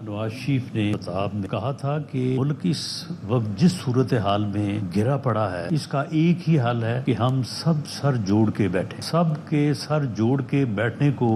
نواز شریف نے خطاب میں کہا تھا کہ ملک اس وقت جس صورتحال میں گھرا پڑا ہے اس کا ایک ہی حل ہے کہ ہم سب سر جوڑ کے بیٹھیں. سب کے سر جوڑ کے بیٹھنے کو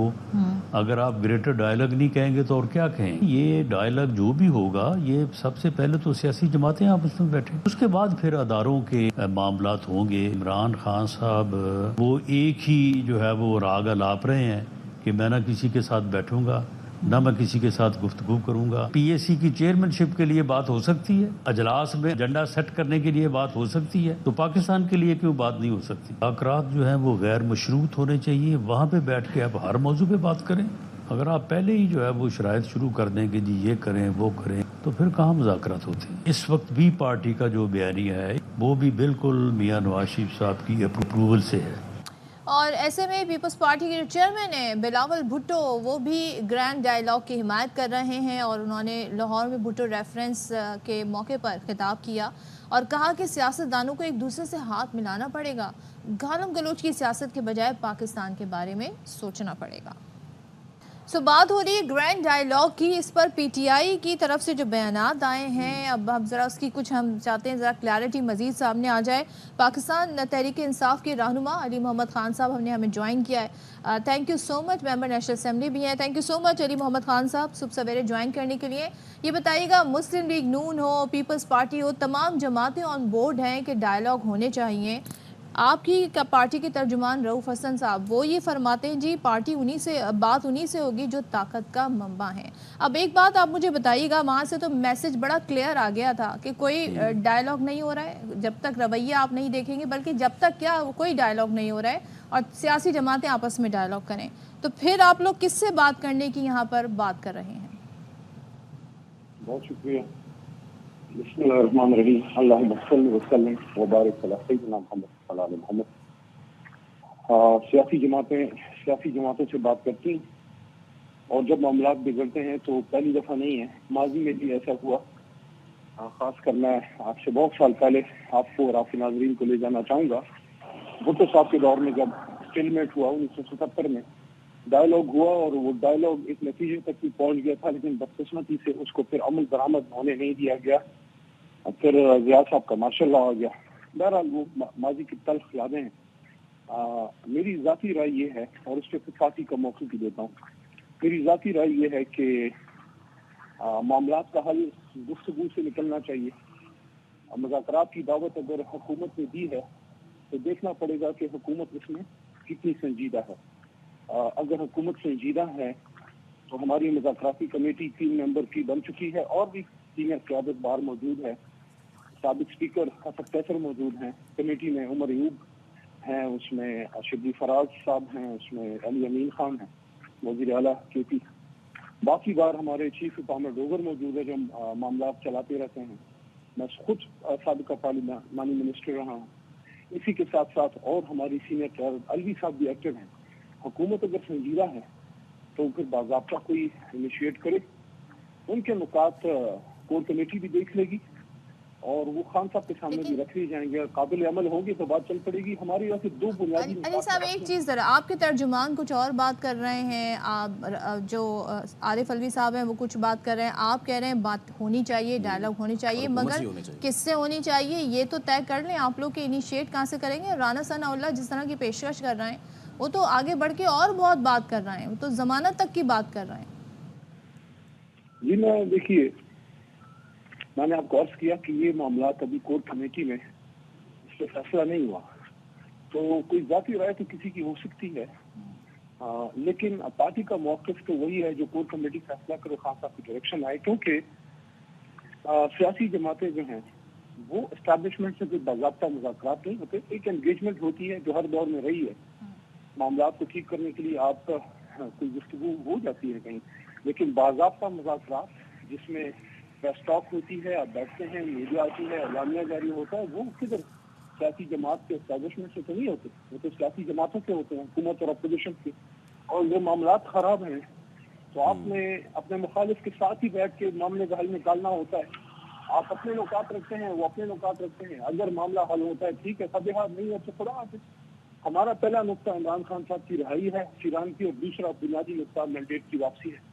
اگر آپ گریٹر ڈائلاگ نہیں کہیں گے تو اور کیا کہیں. یہ ڈائلاگ جو بھی ہوگا یہ سب سے پہلے تو سیاسی جماعتیں آپس میں بیٹھیں, اس کے بعد پھر اداروں کے معاملات ہوں گے. عمران خان صاحب وہ ایک ہی جو ہے وہ راگ الاپ رہے ہیں کہ میں نہ کسی کے ساتھ بیٹھوں گا نہ میں کسی کے ساتھ گفتگو کروں گا. پی ایس سی کی چیئرمین شپ کے لیے بات ہو سکتی ہے, اجلاس میں ایجنڈا سیٹ کرنے کے لیے بات ہو سکتی ہے, تو پاکستان کے لیے کیوں بات نہیں ہو سکتی. مذاکرات جو ہیں وہ غیر مشروط ہونے چاہیے, وہاں پہ بیٹھ کے آپ ہر موضوع پہ بات کریں. اگر آپ پہلے ہی جو ہے وہ شرائط شروع کر دیں کہ جی یہ کریں وہ کریں تو پھر کہاں مذاکرات ہوتے ہیں. اس وقت بھی پارٹی کا جو بیانیہ ہے وہ بھی بالکل میاں نواز شریف صاحب کی اپروول سے ہے. اور ایسے میں پیپلز پارٹی کے جو چیئرمین ہیں بلاول بھٹو وہ بھی گرینڈ ڈائیلاگ کی حمایت کر رہے ہیں, اور انہوں نے لاہور میں بھٹو ریفرنس کے موقع پر خطاب کیا اور کہا کہ سیاستدانوں کو ایک دوسرے سے ہاتھ ملانا پڑے گا, گالم گلوچ کی سیاست کے بجائے پاکستان کے بارے میں سوچنا پڑے گا. بات ہو رہی ہے گرینڈ ڈائیلاگ کی, اس پر پی ٹی آئی کی طرف سے جو بیانات آئے ہیں اب ہم ذرا اس کی کچھ ہم چاہتے ہیں ذرا کلیئرٹی مزید سامنے آ جائے. پاکستان تحریک انصاف کے رہنما علی محمد خان صاحب ہمیں جوائن کیا ہے. Thank you so much. Member national assembly بھی ہیں. تھینک یو سو مچ علی محمد خان صاحب صبح سویرے جوائن کرنے کے لیے. یہ بتائیے گا مسلم لیگ نون ہو, پیپلز پارٹی ہو, تمام جماعتیں آن بورڈ ہیں کہ ڈائیلاگ ہونے چاہیے. آپ کی پارٹی کے ترجمان رؤوف حسن صاحب وہ یہ فرماتے ہیں جی پارٹی بات انہی سے ہوگی جو طاقت کا منبع ہے. اب ایک بات آپ مجھے بتائیے گا, وہاں سے تو میسج بڑا کلیئر آ گیا تھا کہ کوئی ڈائیلاگ نہیں ہو رہا ہے جب تک رویہ آپ نہیں دیکھیں گے, بلکہ جب تک کیا کوئی ڈائیلاگ نہیں ہو رہا ہے اور سیاسی جماعتیں آپس میں ڈائیلاگ کریں, تو پھر آپ لوگ کس سے بات کرنے کی یہاں پر بات کر رہے ہیں؟ بہت شکریہ. بسم اللہ الرحمن الرحیم. اللہم صلی وسلم وبارک علی سیدنا محمد صلی اللہ علیہ محمد. سیاسی جماعتوں سے بات کرتی ہیں, اور جب معاملات بگڑتے ہیں تو پہلی دفعہ نہیں ہے, ماضی میں بھی ایسا ہوا. خاص کر میں آپ سے بہت سال پہلے آپ کو اور آپ کے ناظرین کو لے جانا چاہوں گا. بھٹو صاحب کے دور میں جب اسٹیلمیٹ ہوا 1977 میں, ڈائیلاگ ہوا اور وہ ڈائیلاگ ایک نتیجے تک بھی پہنچ گیا تھا, لیکن بدقسمتی سے اس کو پھر عمل درآمد ہونے نہیں دیا گیا. پھر ریاض صاحب کا ماشاء اللہ آ گیا. بہرحال وہ ماضی کی تلخ یادیں ہیں. میری ذاتی رائے یہ ہے, اور اس پہ اتفاقی کا موقع بھی دیتا ہوں, میری ذاتی رائے یہ ہے کہ معاملات کا حل گفتگو سے نکلنا چاہیے. مذاکرات کی دعوت اگر حکومت نے دی ہے تو دیکھنا پڑے گا کہ حکومت اس میں کتنی سنجیدہ ہے. اگر حکومت سنجیدہ ہے تو ہماری مذاکراتی کمیٹی 3 ممبر کی بن چکی ہے, اور بھی سینئر قیادت باہر موجود ہے. سابق اسپیکر حسن کیسر موجود ہیں کمیٹی میں, عمر ایوب ہیں اس میں, شبلی فراز صاحب ہیں اس میں, علی امین خان ہیں وزیر اعلیٰ کے پی. باقی بار ہمارے چیف عامر ڈوگر موجود ہے جو معاملات چلاتے رہتے ہیں. میں خود سابقہ پارلیمانی منسٹر رہا ہوں. اسی کے ساتھ ساتھ اور ہماری سینئر قیادت علوی صاحب بھی ایکٹیو ہیں. حکومت اگر سنجیدہ ہے تو پھر باضابطہ کوئی انیشیٹ کرے. ان کے نکات کور کمیٹی بھی دیکھ لے گی, اور وہ خان صاحب کے سامنے بھی رکھ لی جائیں گے, قابل عمل ہوں گے تو بات چل پڑے گی. ہماری ویسے 2 بنیادی علی صاحب ایک چیز ذرا, آپ کے ترجمان کچھ اور بات کر رہے ہیں, آپ جو عارف علوی صاحب ہیں وہ کچھ بات کر رہے ہیں, آپ کہہ رہے ہیں بات ہونی چاہیے, ڈائیلاگ ہونی چاہیے, مگر کس سے ہونی چاہیے یہ تو طے کر لیں آپ لوگ کہ انیشیٹ کہاں سے کریں گے. رانا ثناء اللہ جس طرح کی پیشکش کر رہے ہیں وہ تو آگے بڑھ کے اور بہت بات کر رہے ہیں, وہ تو ضمانت تک کی بات کر رہے ہیں. جی میں دیکھیے, میں نے آپ کو عرض کیا کہ یہ معاملات ابھی کور کمیٹی میں اس پہ فیصلہ نہیں ہوا, تو کوئی ذاتی رائے تو کسی کی ہو سکتی ہے, لیکن پارٹی کا موقف تو وہی ہے جو کور کمیٹی فیصلہ کرے, خان صاحب کی ڈائریکشن آئے. کیونکہ سیاسی جماعتیں جو ہیں وہ اسٹیبلشمنٹ سے کوئی باضابطہ مذاکرات نہیں ہوتے. ایک انگیجمنٹ ہوتی ہے جو ہر دور میں رہی ہے. معاملات کو ٹھیک کرنے کے لیے آپ کا کوئی گفتگو ہو جاتی ہے کہیں, لیکن باضابطہ مذاکرات جس میں پریس ٹاک ہوتی ہے, آپ بیٹھتے ہیں, میڈیا آتی ہے, اعلامیہ جاری ہوتا ہے, وہ کدھر سیاسی جماعت کے اسٹیبلشمنٹ سے تو نہیں ہوتے, وہ تو سیاسی جماعتوں سے ہوتے ہیں, حکومت اور اپوزیشن سے. اور جو معاملات خراب ہیں تو آپ نے اپنے مخالف کے ساتھ ہی بیٹھ کے معاملے کا حل نکالنا ہوتا ہے. آپ اپنے نکات رکھتے ہیں, وہ اپنے نکات رکھتے ہیں. اگر معاملہ حل ہوتا ہے ٹھیک ہے, خبر نہیں ہے تو خدا حافظ. ہمارا پہلا نقطہ عمران خان صاحب کی رہائی ہے ایران کی, اور دوسرا بنیادی نقطہ مینڈیٹ کی واپسی ہے.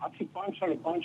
5-5.5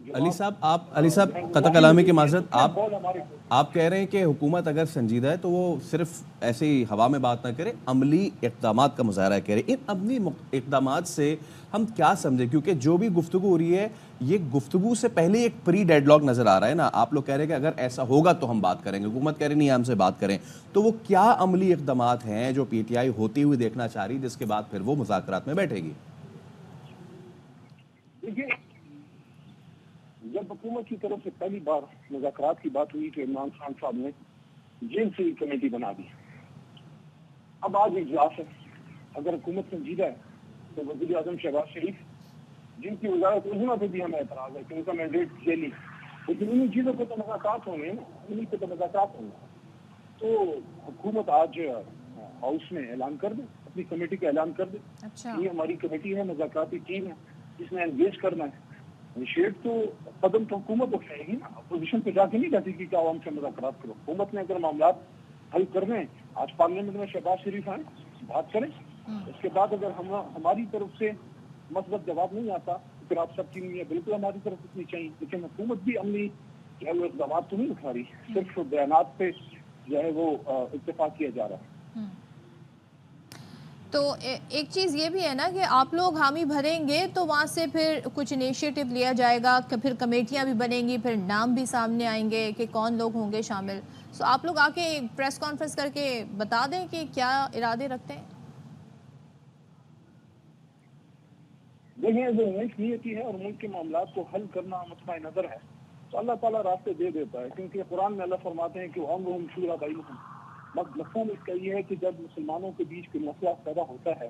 علی صاحب قطع کلامی کی معذرت، آپ کہہ رہے ہیں کہ حکومت اگر سنجیدہ ہے تو وہ صرف ایسے ہی ہوا میں بات نہ کرے، عملی اقدامات کا مظاہرہ کرے. ان عملی اقدامات سے ہم کیا سمجھیں؟ کیونکہ جو بھی گفتگو ہو رہی ہے یہ گفتگو سے پہلے ایک پری ڈیڈ لاک نظر آ رہا ہے نا. آپ لوگ کہہ رہے ہیں کہ اگر ایسا ہوگا تو ہم بات کریں گے، حکومت کہہ رہی نہیں ہم سے بات کریں. تو وہ کیا عملی اقدامات ہیں جو پی ٹی آئی ہوتی ہوئی دیکھنا چاہ رہی جس کے بعد پھر وہ مذاکرات میں بیٹھے گی؟ دیکھیے، جب حکومت کی طرف سے پہلی بار مذاکرات کی بات ہوئی تو عمران خان صاحب نے جیل سے کمیٹی بنا دی. اب آج اجلاس ہے، اگر حکومت سنجیدہ ہے تو وزیر اعظم شہباز شریف، جن کی وزارت عظمیٰ پہ بھی ہمیں اعتراض ہے کہ ان کا مینڈیٹ جیلی، لیکن انہیں چیزوں کو تو مذاکرات ہوں گے نا، انہیں پہ تو مذاکرات ہوں گے. تو حکومت آج ہاؤس میں اعلان کر دے، اپنی کمیٹی کا اعلان کر دے. اچھا، یہ ہماری کمیٹی ہے، مذاکراتی ٹیم ہے جس نے انگیج کرنا ہے. شیٹ تو قدم تو حکومت اٹھائے گی نا، اپوزیشن پہ جا کے نہیں کہتی کہ کیا عوام سے مذاکرات کرو. حکومت نے اگر معاملات حل کرنے ہیں، آج پارلیمنٹ میں شہباز شریف آئیں، بات کریں. اس کے بعد اگر ہماری طرف سے مثبت جواب نہیں آتا پھر آپ سب کی نہیں ہے، بالکل ہماری طرف اٹھنی چاہیے. لیکن حکومت بھی عملی جو ہے وہ اقدامات تو نہیں اٹھا رہی، صرف بیانات پہ جو ہے وہ اتفاق کیا جا رہا ہے. تو ایک چیز یہ بھی ہے نا کہ آپ لوگ حامی بھریں گے تو وہاں سے پھر کچھ انیشیٹو لیا جائے گا، پھر کمیٹیاں بھی بنیں گی، پھر نام بھی سامنے آئیں گے کہ کون لوگ ہوں گے شامل. سو آپ لوگ آ کے پریس کانفرنس کر کے بتا دیں کہ کیا ارادے رکھتے ہیں. دیکھیں، جو ملک نیتی ہے اور ملک کے معاملات کو حل کرنا مطمع نظر ہے تو اللہ تعالیٰ راستے دے دیتا ہے. کیونکہ قرآن میں اللہ فرماتے ہیں کہ وَأَمْرُهُمْ شُورَىٰ بَيْنَهُمْ. مفہوم اس کا یہ ہے کہ جب مسلمانوں کے بیچ کوئی مسئلہ پیدا ہوتا ہے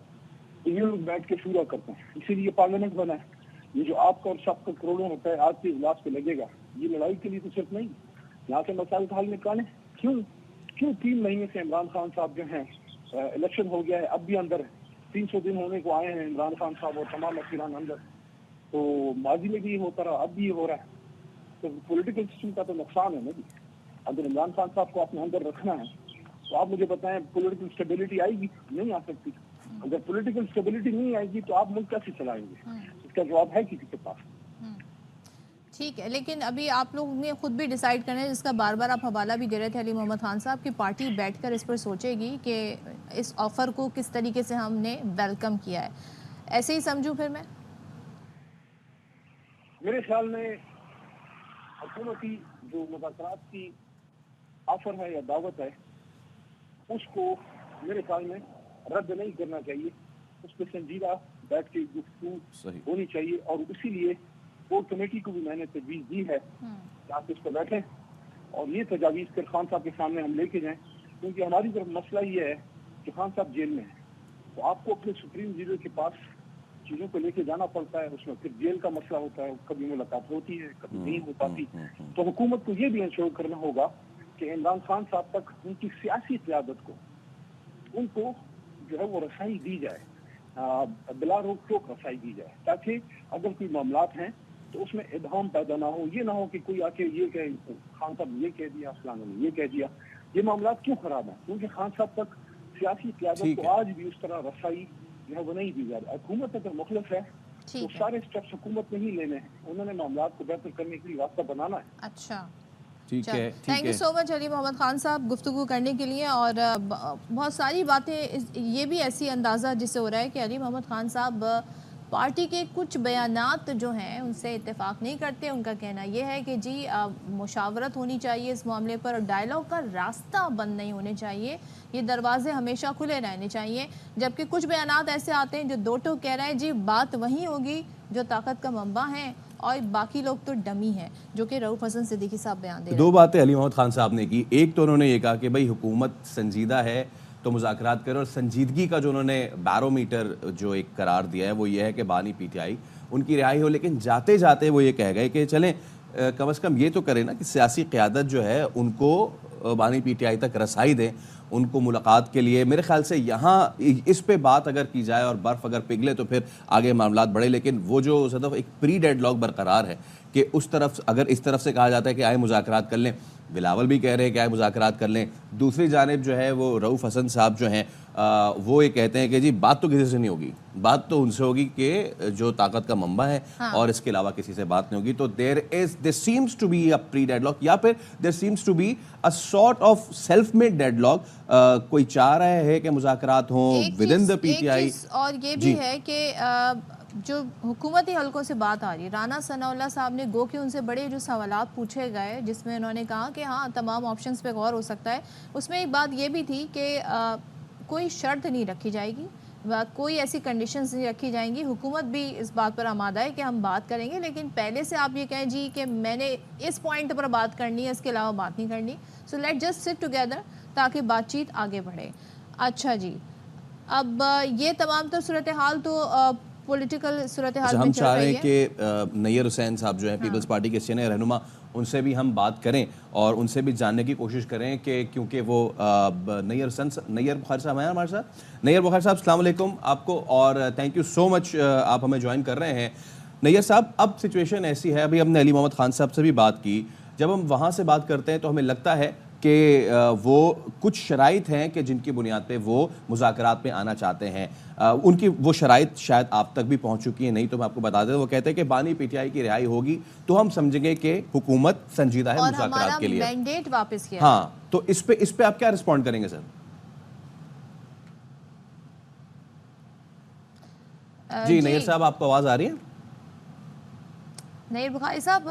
تو یہ لوگ بیٹھ کے شورا کرتے ہیں. اسی لیے پارلیمنٹ بنا ہے. یہ جو آپ کا اور سب کا کروڑوں روپے آج کے اجلاس پہ لگے گا، یہ لڑائی کے لیے تو صرف نہیں، یہاں سے مسائل کا حل نکالیں. کیوں 3 مہینے سے عمران خان صاحب جو ہیں، الیکشن ہو گیا ہے، اب بھی اندر ہے، 300 دن ہونے کو آئے ہیں عمران خان صاحب اور تمام افسران اندر. تو ماضی میں بھی یہ ہوتا رہا، اب بھی یہ ہو رہا ہے. تو پولیٹیکل سسٹم کا تو نقصان ہے نا جی. اگر عمران خان صاحب کو اپنے اندر رکھنا ہے تو آپ مجھے بتائیں پولیٹیکل اسٹیبلٹی آئے گی؟ نہیں آ سکتی. اگر پولیٹیکل اسٹیبلٹی نہیں آئے گی تو آپ ملک کیسے چلائیں گے؟ اس کا جواب ہے کسی کے پاس. ٹھیک ہے، لیکن ابھی آپ لوگ نے خود بھی ڈیسائیڈ کرنا ہے، جس کا بار بار آپ حوالہ بھی دے رہے تھے علی محمد خان صاحب، کی پارٹی بیٹھ کر اس پر سوچے گی کہ اس آفر کو کس طریقے سے ہم نے ویلکم کیا ہے. ایسے ہی سمجھوں پھر میں؟ میرے خیال میں حکومتی جو مذاکرات کی آفر ہے یا دعوت ہے اس کو میرے خیال میں رد نہیں کرنا چاہیے. اس پہ سنجیدہ بیٹھ کے گفتگو ہونی چاہیے. اور اسی لیے کور کمیٹی کو بھی میں نے تجویز دی ہے کہ آپ اس پہ بیٹھیں اور یہ تجاویز پھر خان صاحب کے سامنے ہم لے کے جائیں. کیونکہ ہماری طرف مسئلہ یہ ہے کہ خان صاحب جیل میں ہیں تو آپ کو اپنے سپریم لیڈر کے پاس چیزوں کو لے کے جانا پڑتا ہے. اس میں پھر جیل کا مسئلہ ہوتا ہے، کبھی ملاقات ہوتی ہے کبھی نہیں ہو پاتی. تو حکومت کو یہ بھی انشور کرنا ہوگا کہ عمران خان صاحب تک ان کی سیاسی قیادت کو ان کو جو ہے وہ رسائی دی جائے، بلا روک ٹوک رسائی دی جائے، تاکہ اگر کوئی معاملات ہیں تو اس میں ابہام پیدا نہ ہو. یہ نہ ہو کہ کوئی آ کے یہ کہ خان صاحب نے یہ کہہ دیا، فلاں نے یہ کہہ دیا. یہ معاملات کیوں خراب ہیں؟ کیونکہ خان صاحب تک سیاسی قیادت کو آج بھی اس طرح رسائی جو ہے وہ نہیں دی جا رہی. حکومت اگر مخلص ہے تو سارے اسٹیپس حکومت نہیں لینے ہیں، انہوں نے معاملات کو بہتر کرنے کے لیے راستہ بنانا ہے. اچھا، ٹھیک ہے. تھینک یو سو مچ علی محمد خان صاحب گفتگو کرنے کے لیے. اور بہت ساری باتیں یہ بھی ایسی اندازہ جس سے ہو رہا ہے کہ علی محمد خان صاحب پارٹی کے کچھ بیانات جو ہیں ان سے اتفاق نہیں کرتے. ان کا کہنا یہ ہے کہ جی مشاورت ہونی چاہیے اس معاملے پر، اور ڈائلاگ کا راستہ بند نہیں ہونے چاہیے، یہ دروازے ہمیشہ کھلے رہنے چاہیے. جبکہ کچھ بیانات ایسے آتے ہیں جو دو ٹوک کہہ رہے ہیں جی بات وہی ہوگی جو طاقت کا منبع ہیں اور باقی لوگ تو ڈمی ہیں، جو کہ رؤوف حسن صدیقی صاحب بیان دے رہے ہیں. 2 باتیں علی محمد خان صاحب نے کی. ایک تو انہوں نے یہ کہا کہ بھائی حکومت سنجیدہ ہے تو مذاکرات کرے، اور سنجیدگی کا جو انہوں نے بیرو میٹر جو ایک قرار دیا ہے وہ یہ ہے کہ بانی پی ٹی آئی ان کی رہائی ہو. لیکن جاتے جاتے وہ یہ کہہ گئے کہ چلیں کم از کم یہ تو کریں نا کہ سیاسی قیادت جو ہے ان کو بانی پی ٹی آئی تک رسائی دیں، ان کو ملاقات کے لیے. میرے خیال سے یہاں اس پہ بات اگر کی جائے اور برف اگر پگھلے تو پھر آگے معاملات بڑھے. لیکن وہ جو صدف ایک پری ڈیڈ لاک برقرار ہے کہ اس طرف اگر اس طرف سے کہا جاتا ہے کہ آئے مذاکرات کر لیں، بلاول بھی کہہ رہے ہیں کہ آئے مذاکرات کر لیں، دوسری جانب جو ہے وہ رؤوف حسن صاحب جو ہیں وہ یہ کہتے ہیں کہ جی بات تو کسی سے نہیں ہوگی, بات تو ان سے ہوگی کہ جو طاقت کا منبع ہے اور اس کے علاوہ کسی سے بات نہیں ہوگی. تو there seems to be a pre-deadlock یا پھر there seems to be a sort of self-made deadlock. کوئی چاہ رہا ہے کہ مذاکرات ہوں within the PTI. اور یہ بھی ہے کہ جو حکومتی حلقوں سے بات آ رہی ہے, رانا ثناء اللہ صاحب نے گو کہ ان سے بڑے جو سوالات پوچھے گئے جس میں انہوں نے کہا کہ ہاں تمام آپشنز پہ غور ہو سکتا ہے, اس میں ایک بات یہ بھی تھی کہ کوئی شرط نہیں رکھی جائے گی, کوئی ایسی کنڈیشنز نہیں رکھی جائیں گی. حکومت بھی اس بات پر آمادہ ہے کہ ہم بات کریں گے, لیکن پہلے سے آپ یہ کہیں جی کہ میں نے اس پوائنٹ پر بات کرنی ہے, اس کے علاوہ بات نہیں کرنی. So let just sit together تاکہ بات چیت آگے بڑھے. اچھا جی, اب یہ تمام تو صورتحال تو پولیٹیکل صورتحال میں ہم چل چاہ رہے رہی ہیں کہ نیئر حسین صاحب جو ہیں پیپلز پارٹی کے سینئر رہنما, ان سے بھی ہم بات کریں اور ان سے بھی جاننے کی کوشش کریں کہ کیونکہ وہ نیئر بخاری صاحب ہیں ہمارے ساتھ. نیئر بخاری صاحب السلام علیکم آپ کو, اور تھینک یو سو مچ آپ ہمیں جوائن کر رہے ہیں. نیئر صاحب اب سچویشن ایسی ہے, ابھی ہم نے علی محمد خان صاحب سے بھی بات کی, جب ہم وہاں سے بات کرتے ہیں تو ہمیں لگتا ہے کہ وہ کچھ شرائط ہیں کہ جن کی بنیاد پہ وہ مذاکرات میں آنا چاہتے ہیں. ان کی وہ شرائط شاید آپ تک بھی پہنچ چکی ہیں, نہیں تو میں آپ کو بتا دیں. وہ کہتے ہیں کہ بانی پی ٹی آئی کی رہائی ہوگی تو ہم سمجھیں گے کہ حکومت سنجیدہ ہے مذاکرات کے لیے, اور ہمارا مینڈیٹ واپس کیا. ہاں, تو اس پہ آپ کیا رسپونڈ کریں گے سر؟ جی نیئر صاحب آپ کو آواز آ رہی ہے؟ نیئر بخاری صاحب,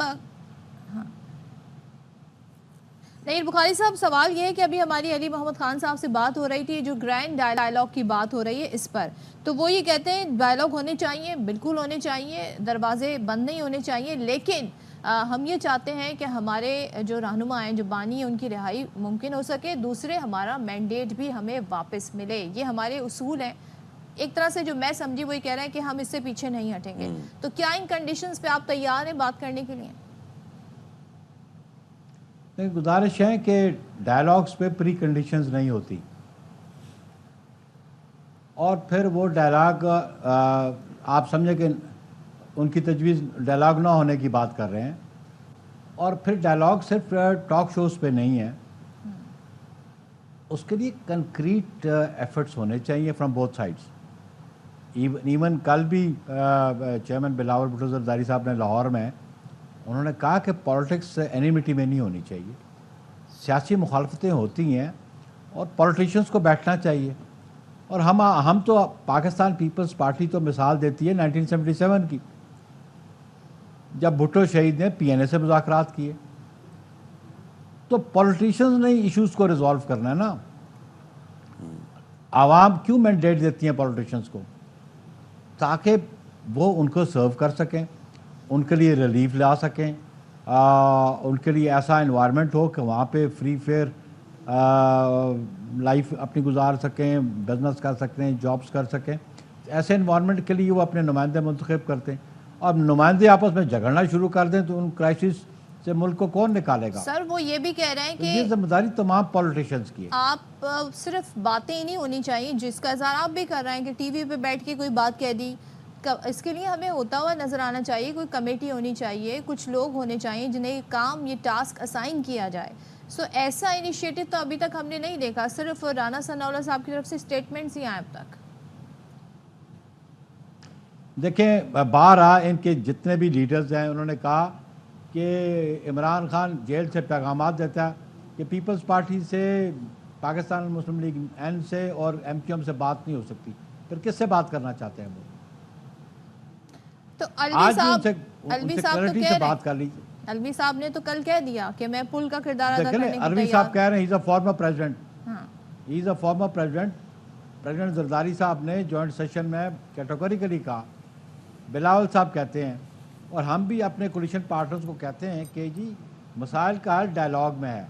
نیئر بخاری صاحب سوال یہ ہے کہ ابھی ہماری علی محمد خان صاحب سے بات ہو رہی تھی, جو گرینڈ ڈائلاگ کی بات ہو رہی ہے اس پر, تو وہ یہ کہتے ہیں ڈائلاگ ہونے چاہیے, بالکل ہونے چاہیے, دروازے بند نہیں ہونے چاہیے, لیکن ہم یہ چاہتے ہیں کہ ہمارے جو رہنما ہیں, جو بانی ہیں, ان کی رہائی ممکن ہو سکے, دوسرے ہمارا مینڈیٹ بھی ہمیں واپس ملے. یہ ہمارے اصول ہیں. ایک طرح سے جو میں سمجھی وہ یہ کہہ رہے ہیں کہ ہم اس سے پیچھے نہیں ہٹیں گے. تو کیا ان کنڈیشنز پہ آپ تیار ہیں بات کرنے کے لیے؟ گزارش ہے کہ ڈائلاگس پہ پری کنڈیشنز نہیں ہوتی, اور پھر وہ ڈائلاگ آپ سمجھیں کہ ان کی تجویز ڈائلاگ نہ ہونے کی بات کر رہے ہیں, اور پھر ڈائلاگ صرف ٹاک شوز پہ نہیں ہے, اس کے لیے کنکریٹ ایفرٹس ہونے چاہیے فرام بوتھ سائڈس. ایون کل بھی چیئرمین بلاول بھٹو زرداری صاحب نے لاہور میں انہوں نے کہا کہ پالیٹکس اینیمیٹی میں نہیں ہونی چاہیے, سیاسی مخالفتیں ہوتی ہیں اور پولیٹیشنز کو بیٹھنا چاہیے. اور ہم تو پاکستان پیپلز پارٹی تو مثال دیتی ہے 1977 کی, جب بھٹو شہید نے پی این اے سے مذاکرات کیے. تو پولیٹیشنز نے ایشوز کو ریزالو کرنا ہے نا. عوام کیوں مینڈیٹ دیتی ہیں پولیٹیشنز کو؟ تاکہ وہ ان کو سرو کر سکیں, ان کے لیے ریلیف لا سکیں, ان کے لیے ایسا انوائرمنٹ ہو کہ وہاں پہ فری فیئر لائف اپنی گزار سکیں, بزنس کر سکیں, جابس کر سکیں. ایسے انوائرمنٹ کے لیے وہ اپنے نمائندے منتخب کرتے ہیں. اور نمائندے آپس میں جھگڑنا شروع کر دیں تو ان کرائسس سے ملک کو کون نکالے گا؟ سر وہ یہ بھی کہہ رہے ہیں کہ یہ ذمہ داری تمام پولیٹیشنز کی ہے. آپ صرف باتیں ہی نہیں ہونی چاہیے, جس کا اظہار آپ بھی کر رہے ہیں کہ ٹی وی پہ بیٹھ کے کوئی بات کہہ دی, اس کے لیے ہمیں ہوتا ہوا نظر آنا چاہیے, کوئی کمیٹی ہونی چاہیے, کچھ لوگ ہونے چاہیے جنہیں کام یہ ٹاسک اسائن کیا جائے. سو ایسا انیشیٹو تو ابھی تک ہم نے نہیں دیکھا, صرف رانا ثناء اللہ صاحب کی طرف سے اسٹیٹمنٹس ہی آئے اب تک. دیکھیں بارہا ان کے جتنے بھی لیڈرز ہیں انہوں نے کہا کہ عمران خان جیل سے پیغامات دیتا ہے کہ پیپلز پارٹی سے, پاکستان مسلم لیگ این سے اور ایم کیو ایم سے بات نہیں ہو سکتی. پھر کس سے بات کرنا چاہتے ہیں وہ؟ تو الوی صاحب تو کہہ بات کر لی. الوی صاحب نے تو کل کہہ دیا کہ میں پل کا کردار ادا کرنے کی الوی صاحب کہہ رہے ہیں ہی از اے فارمر پریزیڈنٹ, ہی از اے فارمر پریزیڈنٹ. پریزیڈنٹ زرداری صاحب نے جوائنٹ سیشن میں کیٹیگوریکلی کہا, بلاول صاحب کہتے ہیں, اور ہم بھی اپنے کولیشن پارٹنرز کو کہتے ہیں کہ جی مسائل کا حل ڈائلاگ میں ہے,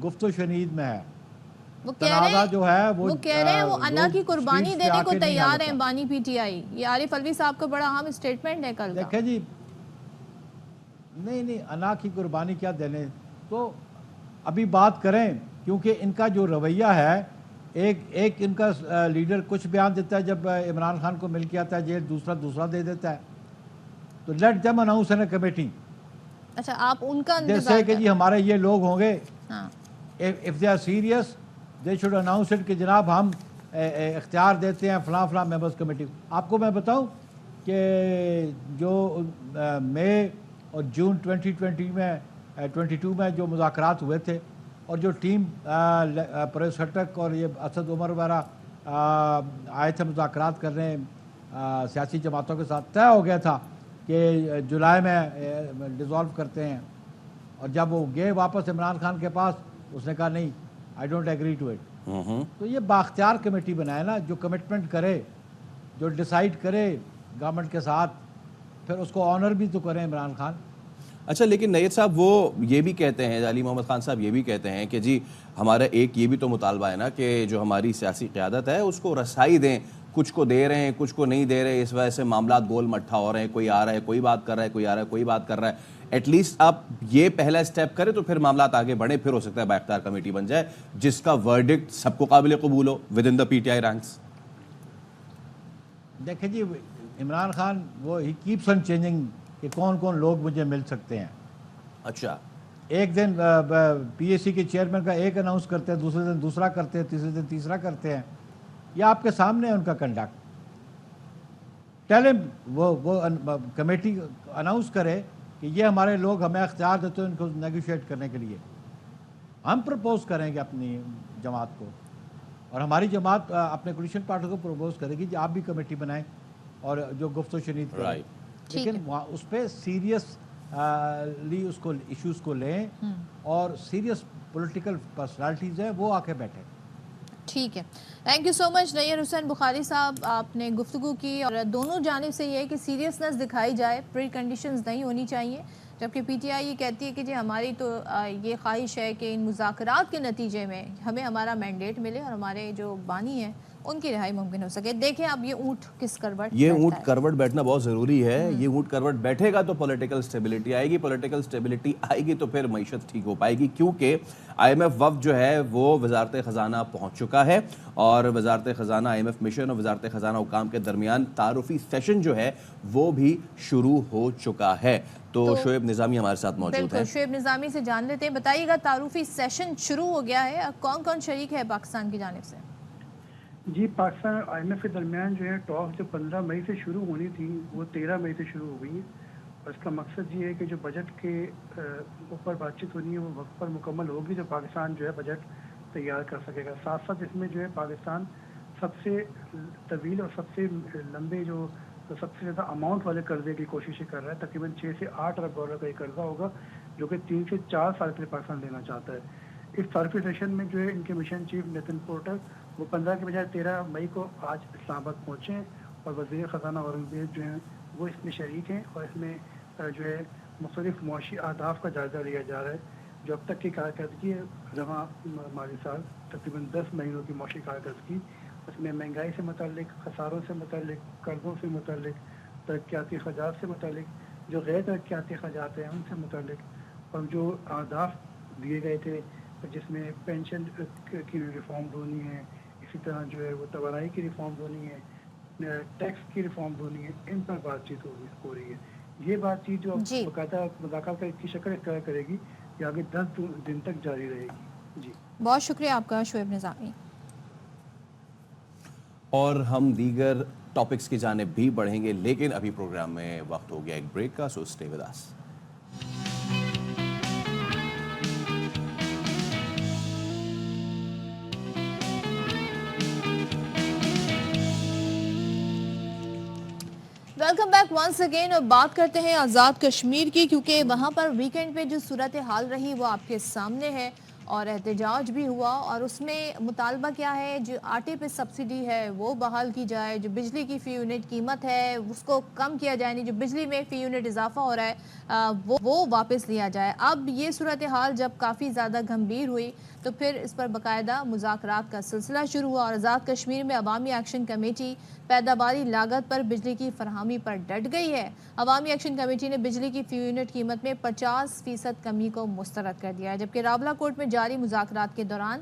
گفت و شنید میں ہے. وہ کہہ رہے ہیں وہ انا کی قربانی دینے کو تیار ہیں بانی پی ٹی آئی. یہ عارف الوی صاحب کا بڑا اہم اسٹیٹمنٹ ہے کل کا. دیکھیں جی, نہیں انا کی قربانی کیا دینے, تو ابھی بات کریں, کیونکہ ان کا جو رویہ ہے, ایک ان کا لیڈر کچھ بیان دیتا ہے جب عمران خان کو مل کے آتا ہے جیل, دوسرا دے دیتا ہے. تو لیٹ دیم اناؤنس ان اے کمیٹی. اچھا آپ ان کا جیسے کہ جی ہمارے یہ لوگ ہوں گے, if they are serious they should announce it کہ جناب ہم اختیار دیتے ہیں فلاں فلاں ممبرز کمیٹی. آپ کو میں بتاؤں کہ جو مئی اور جون 2022 میں جو مذاکرات ہوئے تھے اور جو ٹیم پرویز خٹک اور یہ اسد عمر وغیرہ آئے تھے مذاکرات کرنے سیاسی جماعتوں کے ساتھ, طے ہو گیا تھا کہ جولائی میں ڈیزالو کرتے ہیں. اور جب وہ گئے واپس عمران خان کے پاس, اس نے کہا نہیں, I don't agree to it. تو یہ بااختیار کمیٹی بنائے نا, جو کمٹمنٹ کرے, جو ڈیسائیڈ کرے گورنمنٹ کے ساتھ, پھر اس کو آنر بھی تو کریں عمران خان. اچھا, لیکن نیت صاحب وہ یہ بھی کہتے ہیں, علی محمد خان صاحب یہ بھی کہتے ہیں کہ جی ہمارا ایک یہ بھی تو مطالبہ ہے نا کہ جو ہماری سیاسی قیادت ہے اس کو رسائی دیں, کچھ کو دے رہے ہیں کچھ کو نہیں دے رہے, اس وجہ سے معاملات گول مٹھا ہو رہے ہیں, کوئی آ رہا ہے کوئی بات کر رہا ہے, کوئی آ رہا ہے کوئی بات کر رہا ہے. ایٹ لیسٹ آپ یہ پہلا اسٹیپ کریں تو پھر معاملات آگے بڑھیں, پھر ہو سکتا ہے بااختیار کمیٹی بن جائے جس کا ورڈکٹ سب کو قابل قبول ہو within the P T I ranks. دیکھیں جی, عمران خان وہ ہی کیپس آن چینجنگ کہ کون کون لوگ مجھے مل سکتے ہیں. اچھا, ایک دن پی ایس سی کے چیئرمین کا ایک اناؤنس کرتے ہیں, دوسرے دن دوسرا کرتے ہیں, تیسرے دن تیسرا کرتے ہیں. یہ آپ کے سامنے ہے ان کا کنڈکٹ. ٹیلم وہ کمیٹی اناؤنس کرے کہ یہ ہمارے لوگ ہمیں اختیار دیتے ہیں ان کو نیگوشیٹ کرنے کے لیے. ہم پرپوز کریں گے اپنی جماعت کو, اور ہماری جماعت اپنے کولیشن پارٹنر کو پرپوز کرے گی کہ آپ بھی کمیٹی بنائیں اور جو گفت و شنید کریں. لیکن اس پہ سیریس اس کو ایشوز کو لیں اور سیریس پولیٹیکل پرسنالٹیز ہیں وہ آ کے بیٹھیں. ٹھیک ہے, thank you so much Nayyar Hussain Bukhari sahab, آپ نے گفتگو کی اور دونوں جانب سے یہ ہے کہ سیریسنس دکھائی جائے, پری کنڈیشنز نہیں ہونی چاہیے. جبکہ پی ٹی آئی یہ کہتی ہے کہ جی ہماری تو یہ خواہش ہے کہ ان مذاکرات کے نتیجے میں ہمیں ہمارا مینڈیٹ ملے اور ہمارے جو بانی ہیں ان کی رہائی ممکن ہو سکے. دیکھیں اب یہ اونٹ کس کروٹ, یہ اونٹ کروٹ بیٹھنا بہت ضروری ہے. یہ اونٹ کروٹ بیٹھے گا تو پولیٹیکل سٹیبلٹی آئے گی, پولیٹیکل سٹیبلٹی آئے گی تو پھر معیشت ٹھیک ہو پائے گی, کیونکہ آئی ایم ایف وفد جو ہے وہ وزارت خزانہ پہنچ چکا ہے اور وزارت خزانہ آئی ایم ایف مشن اور وزارت خزانہ حکام کے درمیان تعارفی سیشن جو ہے وہ بھی شروع ہو چکا ہے. تو شعیب نظامی ہمارے ساتھ موجود ہیں. شعیب نظامی سے جان لیتے ہیں, بتائیے گا تعارفی سیشن شروع ہو گیا ہے, کون کون شریک ہے پاکستان کی جانب سے؟ جی, پاکستان اور آئی ایم ایف کے درمیان جو ہے ٹاک جو 15 مئی سے شروع ہونی تھی وہ 13 مئی سے شروع ہو گئی ہے. اور اس کا مقصد یہ ہے کہ جو بجٹ کے اوپر بات چیت ہونی ہے وہ وقت پر مکمل ہوگی, جو پاکستان جو ہے بجٹ تیار کر سکے گا. ساتھ ساتھ اس میں جو ہے پاکستان سب سے طویل اور سب سے لمبے جو سب سے زیادہ اماؤنٹ والے قرضے کی کوششیں کر رہا ہے. تقریباً 6 سے 8 ارب ڈالر کا یہ قرضہ ہوگا جو کہ 3 سے 4 سال کے لیے پاکستان لینا چاہتا ہے. اس تعارفی سیشن میں جو ہے ان کے مشن چیف نیتن پورٹر وہ 15 کے بجائے 13 مئی کو آج اسلام آباد پہنچے ہیں, اور وزیر خزانہ اورنگزیب جو ہیں وہ اس میں شریک ہیں. اور اس میں جو ہے مختلف معاشی اہداف کا جائزہ لیا جا رہا ہے. جو اب تک کی کارکردگی ہے رواں مالی سال تقریباً 10 مہینوں کی معاشی کارکردگی, اس میں مہنگائی سے متعلق, خساروں سے متعلق, قرضوں سے متعلق, ترقیاتی اخراجات سے متعلق, جو غیر ترقیاتی اخراجات ہیں ان سے متعلق, اور جو اہداف دیے گئے تھے جس میں پینشن کی ریفارم ہونی ہے, اسی طرح جو ہے وہ توانائی کی ریفارم ہونی ہے, ٹیکس کی ریفارم ہونی ہے, ان پر بات چیت ہو رہی ہے. یہ بات چیت جو باقاعدہ مذاکرات کی شکل اختیار کرے گی یہ آگے 10 دن تک جاری رہے گی. جی, بہت شکریہ آپ کا شعیب نظامی. اور ہم دیگر ٹاپکس کی جانب بھی بڑھیں گے, لیکن ابھی پروگرام میں وقت ہو گیا ایک بریک کا, so stay with us. Welcome back once again. اور بات کرتے ہیں آزاد کشمیر کی, کیونکہ وہاں پر ویکینڈ پہ جو صورتحال رہی وہ آپ کے سامنے ہے اور احتجاج بھی ہوا, اور اس میں مطالبہ کیا ہے, جو آٹے پہ سبسڈی ہے وہ بحال کی جائے, جو بجلی کی فی یونٹ قیمت ہے اس کو کم کیا جائے, نہیں جو بجلی میں فی یونٹ اضافہ ہو رہا ہے وہ واپس لیا جائے. اب یہ صورتحال جب کافی زیادہ گھمبیر ہوئی تو پھر اس پر باقاعدہ مذاکرات کا سلسلہ شروع ہوا, اور آزاد کشمیر میں عوامی ایکشن کمیٹی پیداواری لاگت پر بجلی کی فراہمی پر ڈٹ گئی ہے. عوامی ایکشن کمیٹی نے بجلی کی فی یونٹ قیمت میں 50% کمی کو مسترد کر دیا ہے, جبکہ راولہ کوٹ میں جاری مذاکرات کے دوران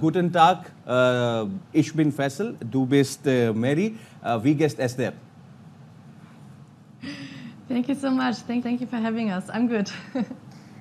Guten Tag, ich bin Faisal, du bist Mary. Wie geht es dir? Thank you so much. Thank you for having us. I'm good.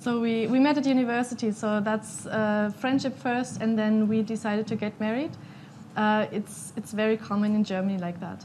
So we met at university, so that's friendship first, and then we decided to get married. It's very common in Germany like that.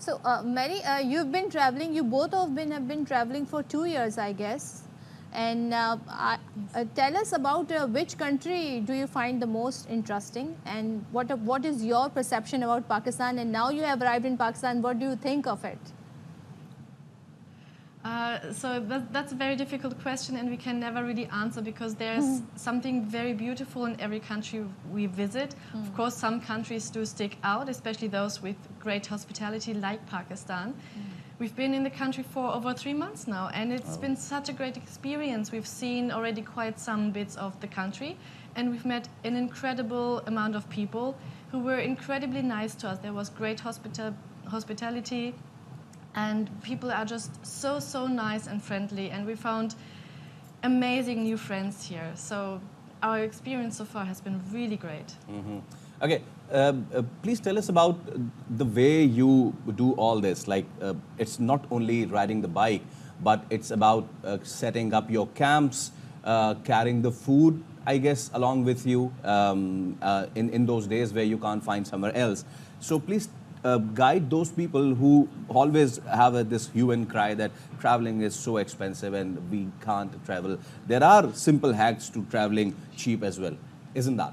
So Mary, you've been traveling, you both have been traveling for 2 years, I guess. And tell us about which country do you find the most interesting, and what is your perception about Pakistan? And now you have arrived in Pakistan, what do you think of it? So that's a very difficult question, and we can never really answer because there's something very beautiful in every country we visit. Of course, some countries do stick out, especially those with great hospitality like Pakistan. We've been in the country for over 3 months now, and it's been such a great experience. We've seen already quite some bits of the country, and we've met an incredible amount of people who were incredibly nice to us. There was great hospitality, and people are just so nice and friendly, and we found amazing new friends here. So our experience so far has been really great. Okay, please tell us about the way you do all this. Like, it's not only riding the bike, but it's about setting up your camps, carrying the food, I guess, along with you in those days where you can't find somewhere else. So please guide those people who always have this hue and cry that traveling is so expensive and we can't travel. There are simple hacks to traveling cheap as well, isn't that?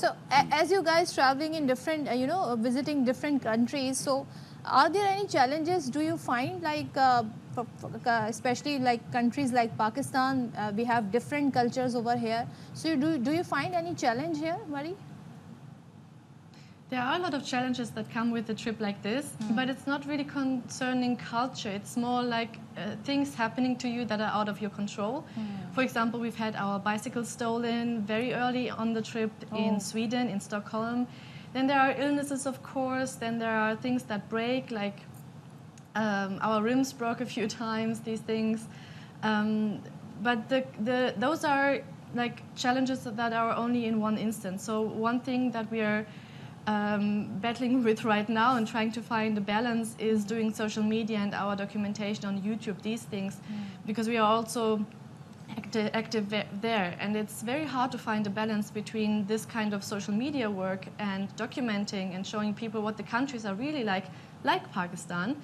So as you guys traveling in different, visiting different countries, so are there any challenges do you find, like especially like countries like Pakistan, we have different cultures over here, so do you find any challenge here, Mari? There are a lot of challenges that come with a trip like this, but it's not really concerning culture. It's more like things happening to you that are out of your control. For example, we've had our bicycle stolen very early on the trip in Sweden, in Stockholm. Then there are illnesses, of course. Then there are things that break, like our rims broke a few times, these things. But those are like challenges that are only in one instance. So one thing that we are battling with right now and trying to find a balance is doing social media and our documentation on YouTube, these things, because we are also active there, and it's very hard to find a balance between this kind of social media work and documenting and showing people what the countries are really like Pakistan,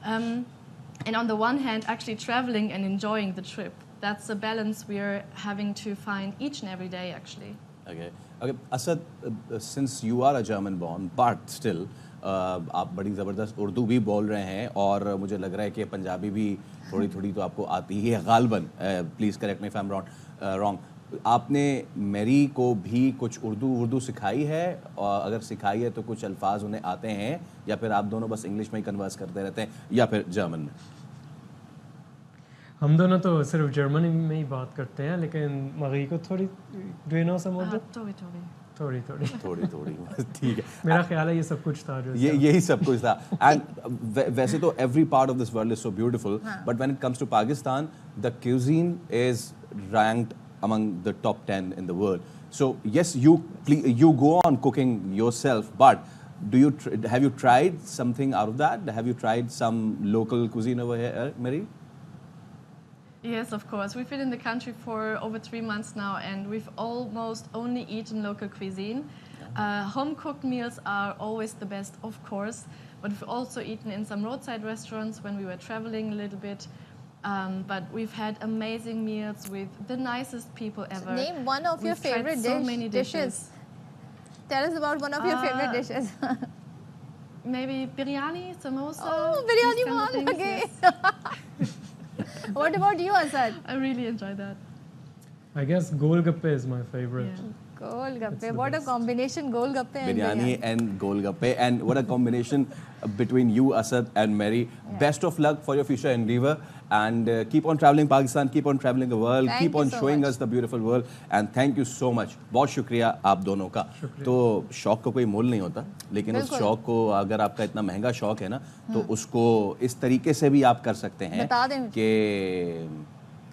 and on the one hand actually traveling and enjoying the trip. That's a balance we are having to find each and every day actually. Okay, Asad, since you are a German born, but still آپ بڑی زبردست اردو بھی بول رہے ہیں اور مجھے لگ رہا ہے کہ پنجابی بھی تھوڑی تھوڑی تو آپ کو آتی ہی ہے غالباً. Please correct me if I am wrong. آپ نے میری کو بھی کچھ اردو سکھائی ہے، اور اگر سکھائی ہے تو کچھ الفاظ انہیں آتے ہیں، یا پھر آپ دونوں بس انگلش میں ہی کنورس کرتے رہتے ہیں، یا پھر جرمن میں؟ ہم دونوں تو صرف جرمن میں ہی بات کرتے ہیں، لیکن مغی کو تھوڑی تھوڑی ٹھیک ہے. میرا خیال ہے یہ سب کچھ تھا، یہی سب کچھ تھا. اینڈ ویسے تو every part of this world is so beautiful, but when it comes to Pakistan the cuisine is ranked among the top 10 in the world. So yes, you go on cooking yourself, but have you tried something out of that? Have you tried some local cuisine over here, Mary? Yes, of course. We've been in the country for over 3 months now, and we've almost only eaten local cuisine. Home-cooked meals are always the best, of course, but we've also eaten in some roadside restaurants when we were traveling a little bit. But we've had amazing meals with the nicest people ever. Name one of your favorite dishes. Tell us about one of your favorite dishes. Maybe biryani, samosa. Oh, biryani maan lage. What about you, Asad? I really enjoy that. I guess golgappe is my favorite. Yeah. Golgappe, what a combination, golgappe and biryani and golgappe, and what a combination between you, Asad, and Mary. Yeah. Best of luck for your future endeavor, and keep on traveling Pakistan, keep on traveling the world, keep on showing us the beautiful world, and thank you so much. بہت شکریہ آپ دونوں کا. تو شوق کا کوئی مول نہیں ہوتا، لیکن اس شوق کو اگر آپ کا اتنا مہنگا شوق ہے نا، تو اس کو اس طریقے سے بھی آپ کر سکتے ہیں کہ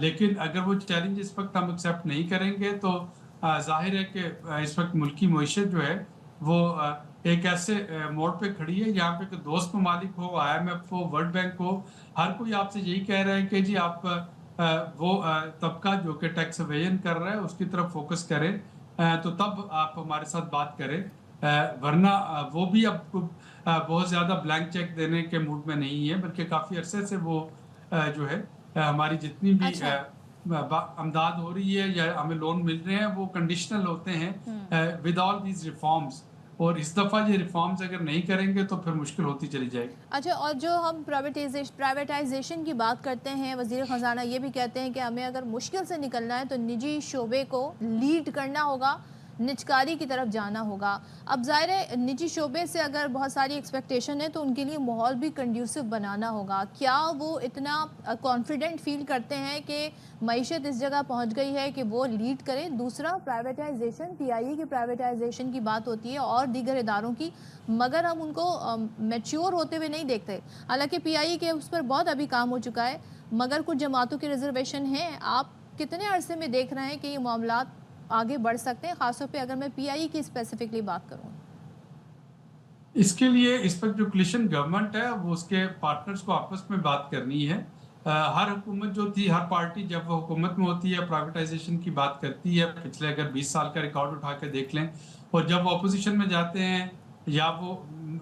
لیکن اگر وہ چیلنج اس وقت ہم ایکسیپٹ نہیں کریں گے تو ظاہر ہے کہ اس وقت ملکی معیشت جو ہے وہ ایک ایسے موڑ پہ کھڑی ہے جہاں پہ کہ دوست ممالک ہو, IMF ہو, ورلڈ بینک ہو, ہر کوئی آپ سے یہی کہہ رہا ہے کہ جی آپ وہ طبقہ جو کہ ٹیکس ایویژن کر رہا ہے اس کی طرف فوکس کریں تو تب آپ ہمارے ساتھ بات کریں, ورنہ وہ بھی اب بہت زیادہ بلینک چیک دینے کے موڈ میں نہیں ہے, بلکہ کافی عرصے سے وہ جو ہے ہماری جتنی بھی امداد ہو رہی ہے یا ہمیں لون مل رہے ہیں وہ کنڈیشنل ہوتے ہیں ود آل دیز ریفارمز, اور اس دفعہ یہ ریفارمز اگر نہیں کریں گے تو پھر مشکل ہوتی چلی جائے گی. اچھا, اور جو ہم پرائیویٹائزیشن کی بات کرتے ہیں, وزیر خزانہ یہ بھی کہتے ہیں کہ ہمیں اگر مشکل سے نکلنا ہے تو نجی شعبے کو لیڈ کرنا ہوگا, نجکاری کی طرف جانا ہوگا. اب ظاہر ہے نجی شعبے سے اگر بہت ساری ایکسپیکٹیشن ہے تو ان کے لیے ماحول بھی کنڈیوسو بنانا ہوگا. کیا وہ اتنا کانفیڈنٹ فیل کرتے ہیں کہ معیشت اس جگہ پہنچ گئی ہے کہ وہ لیڈ کریں؟ دوسرا, پرائیویٹائزیشن, PIE کی پرائیویٹائزیشن کی بات ہوتی ہے اور دیگر اداروں کی, مگر ہم ان کو میچیور ہوتے ہوئے نہیں دیکھتے. حالانکہ PIE کے اس پر بہت ابھی کام ہو چکا ہے, مگر کچھ جماعتوں کی ریزرویشن ہیں. آپ کتنے عرصے میں دیکھ رہے ہیں کہ یہ معاملات آگے بڑھ سکتے ہیں, خاص طور پہ اگر میں PIE کی اسپیسیفکلی بات کروں؟ اس کے لیے اس پر جو کولیشن گورنمنٹ ہے وہ اس کے پارٹنرز کو آپس میں بات کرنی ہے. ہر حکومت جو تھی, ہر پارٹی جب وہ حکومت میں ہوتی ہے پرائیویٹائزیشن کی بات کرتی ہے. پچھلے اگر 20 سال کا ریکارڈ اٹھا کے دیکھ لیں, اور جب وہ اپوزیشن میں جاتے ہیں یا وہ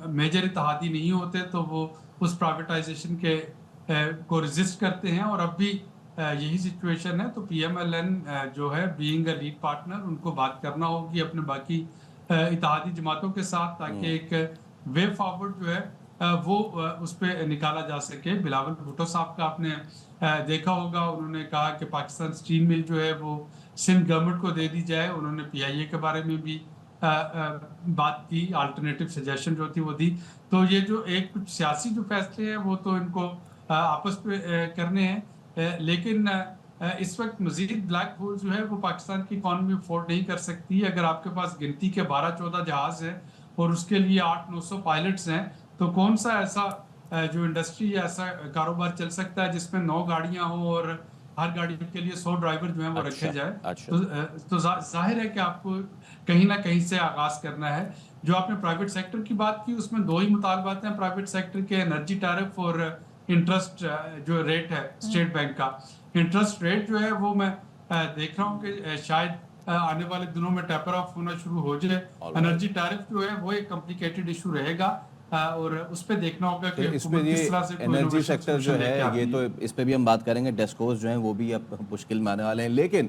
میجر اتحادی نہیں ہوتے تو وہ اس پرائیویٹائزیشن کے کو ریزسٹ کرتے ہیں. اور اب بھی یہی سچویشن ہے. تو PMLN جو ہے بینگ اے لیڈ پارٹنر, ان کو بات کرنا ہوگی اپنے باقی اتحادی جماعتوں کے ساتھ تاکہ ایک وے فارورڈ جو ہے وہ اس پہ نکالا جا سکے. بلاول بھٹو صاحب کا آپ نے دیکھا ہوگا, انہوں نے کہا کہ پاکستان اسٹیل مل جو ہے وہ سندھ گورنمنٹ کو دے دی جائے. انہوں نے PIA کے بارے میں بھی بات کی, آلٹرنیٹیو سجیشن جو تھی وہ دی. تو یہ جو ایک کچھ سیاسی جو فیصلے ہیں وہ تو ان کو آپس پہ کرنے ہیں, لیکن اس وقت مزید بلیک ہول جو ہے وہ پاکستان کی اکانومی افورڈ نہیں کر سکتی. اگر آپ کے پاس گنتی کے 12-14 جہاز ہیں اور اس کے لیے 800-900 پائلٹس ہیں تو کون سا ایسا جو انڈسٹری یا ایسا کاروبار چل سکتا ہے جس میں 9 گاڑیاں ہوں اور ہر گاڑی کے لیے 100 ڈرائیور جو ہیں وہ رکھے جائے. تو ظاہر ہے کہ آپ کو کہیں نہ کہیں سے آغاز کرنا ہے. جو آپ نے پرائیویٹ سیکٹر کی بات کی اس میں 2 ہی مطالبات ہیں پرائیویٹ سیکٹر کے, انرجی ٹیرف اور انٹرسٹ جو ریٹ ہے اسٹیٹ بینک کا. انٹرسٹ ریٹ جو ہے وہ میں دیکھ رہا ہوں کہ شاید آنے والے دنوں میں ٹیپر آف ہونا شروع ہو جائے. انرجی ٹیرف جو ہے وہ ایک کمپلیکیٹڈ ایشو رہے گا اور اس پہ دیکھنا ہوگا کہ اس میں یہ انرجی سیکٹر جو ہے یہ تو اس پہ بھی ہم بات کریں گے. ڈیسکوز جو ہیں وہ بھی اب مشکل میں آنے والے ہیں. لیکن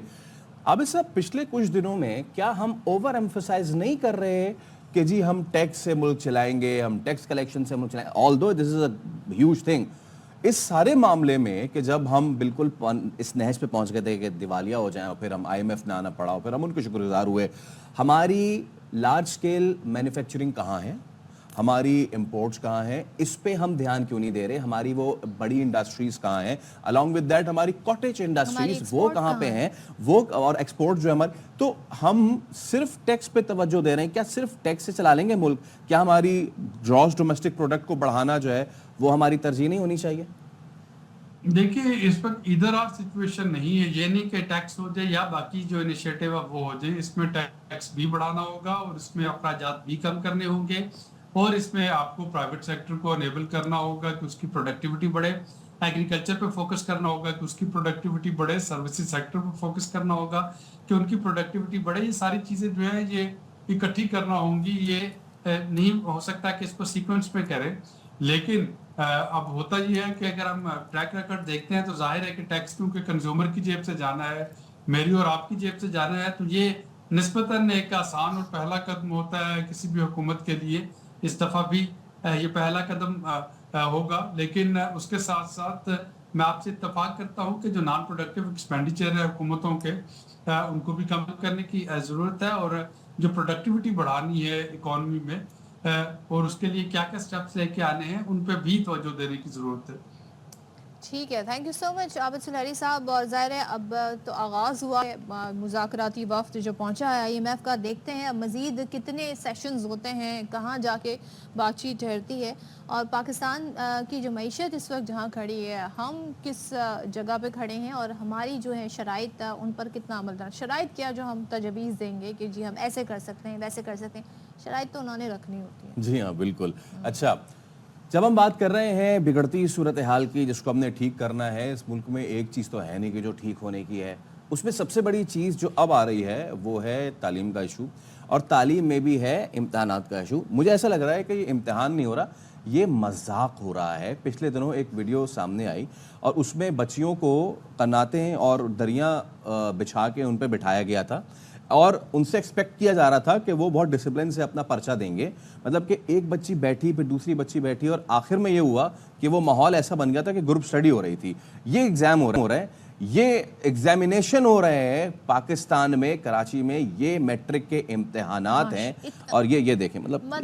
اب صاحب پچھلے کچھ دنوں میں کیا ہم اوور ایمفسائز نہیں کر رہے کہ جی ہم ٹیکس سے ملک چلائیں گے, ہم ٹیکس کلیکشن سے ملک چلائیں گے, آلدو دس از اے ہیوج تھنگ. اس سارے معاملے میں کہ جب ہم بالکل اس نہج پہ پہنچ گئے تھے کہ دیوالیہ ہو جائیں اور پھر ہم IMF نے آنا پڑا اور پھر ہم ان کے شکر گزار ہوئے, ہماری لارج سکیل مینوفیکچرنگ کہاں ہے, ہماری امپورٹس کہاں ہیں, اس پہ ہم دھیان کیوں نہیں دے رہے, ہماری وہ بڑی انڈسٹریز کہاں ہیں, along with that ہماری کاٹیج انڈسٹریز وہ کہاں پہ ہیں, وہ اور ایکسپورٹ جو ہے ہمارے. تو ہم صرف ٹیکس پہ توجہ دے رہے ہیں, کیا صرف ٹیکس سے چلا لیں گے ملک؟ کیا ہماری گراس ڈومیسٹک پروڈکٹ کو بڑھانا جو ہے وہ ہماری ترجیح نہیں ہونی چاہیے؟ دیکھیے اس وقت ادھر آر سچویشن نہیں ہے. یہ نہیں کہ ٹیکس ہو جائے یا باقی جو انیشیٹو ہے وہ ہو جائے. اس میں ٹیکس بھی بڑھانا ہوگا اور اس میں اخراجات بھی کم کرنے ہوں گے اور اس میں آپ کو پرائیویٹ سیکٹر کو انیبل کرنا ہوگا کہ اس کی پروڈکٹیوٹی بڑھے. ایگریکلچر پہ فوکس کرنا ہوگا کہ اس کی پروڈکٹیوٹی بڑھے. سروسز سیکٹر پہ فوکس کرنا ہوگا کہ ان کی پروڈکٹیوٹی بڑھے. یہ ساری چیزیں جو ہیں یہ اکٹھی کرنا ہوں گی. یہ نہیں ہو سکتا کہ اس کو سیکوینس میں کریں. لیکن اب ہوتا یہ ہے کہ اگر ہم ٹریک ریکارڈ دیکھتے ہیں تو ظاہر ہے کہ ٹیکس کیونکہ کنزیومر کی جیب سے جانا ہے, میری اور آپ کی جیب سے جانا ہے, تو یہ نسبتاً ایک آسان اور پہلا قدم ہوتا ہے کسی بھی حکومت کے لیے. اس دفعہ بھی یہ پہلا قدم ہوگا. لیکن اس کے ساتھ ساتھ میں آپ سے اتفاق کرتا ہوں کہ جو نان پروڈکٹیو ایکسپینڈیچر ہے حکومتوں کے ان کو بھی کم کرنے کی ضرورت ہے اور جو پروڈکٹیوٹی بڑھانی ہے اکانومی میں اور اس کے لیے کیا کیا سٹیپس لے کے آنے ہیں ان پہ بھی توجہ دینے کی ضرورت ہے. ٹھیک ہے، تھینک یو سو مچ عابد سلہری صاحب. اور ظاہر ہے اب تو آغاز ہوا ہے، مذاکراتی وفد جو پہنچا ہے IMF کا، دیکھتے ہیں اب مزید کتنے سیشنز ہوتے ہیں، کہاں جا کے بات چیت ٹھہرتی ہے، اور پاکستان کی جو معیشت اس وقت جہاں کھڑی ہے، ہم کس جگہ پہ کھڑے ہیں، اور ہماری جو ہے شرائط ان پر کتنا عمل کرنا. شرائط کیا جو ہم تجویز دیں گے کہ جی ہم ایسے کر سکتے ہیں، ویسے کر سکتے ہیں، شرائط تو انہوں نے رکھنی ہوتی ہے. جی ہاں بالکل. اچھا، جب ہم بات کر رہے ہیں بگڑتی صورتحال کی جس کو ہم نے ٹھیک کرنا ہے، اس ملک میں ایک چیز تو ہے نہیں کہ جو ٹھیک ہونے کی ہے. اس میں سب سے بڑی چیز جو اب آ رہی ہے وہ ہے تعلیم کا ایشو، اور تعلیم میں بھی ہے امتحانات کا ایشو. مجھے ایسا لگ رہا ہے کہ یہ امتحان نہیں ہو رہا، یہ مذاق ہو رہا ہے. پچھلے دنوں ایک ویڈیو سامنے آئی اور اس میں بچیوں کو قناتیں اور دریاں بچھا کے ان پہ بٹھایا گیا تھا، اور ان سے ایکسپیکٹ کیا جا رہا تھا کہ وہ بہت ڈسپلن سے اپنا پرچہ دیں گے. مطلب کہ ایک بچی بیٹھی، پھر دوسری بچی بیٹھی، اور آخر میں یہ ہوا کہ وہ ماحول ایسا بن گیا تھا کہ گروپ سٹڈی ہو رہی تھی. یہ ایگزام ہو رہا ہے، یہ ایگزامینیشن ہو رہے ہیں پاکستان میں، کراچی میں. یہ میٹرک کے امتحانات ہیں، اور یہ دیکھیں مطلب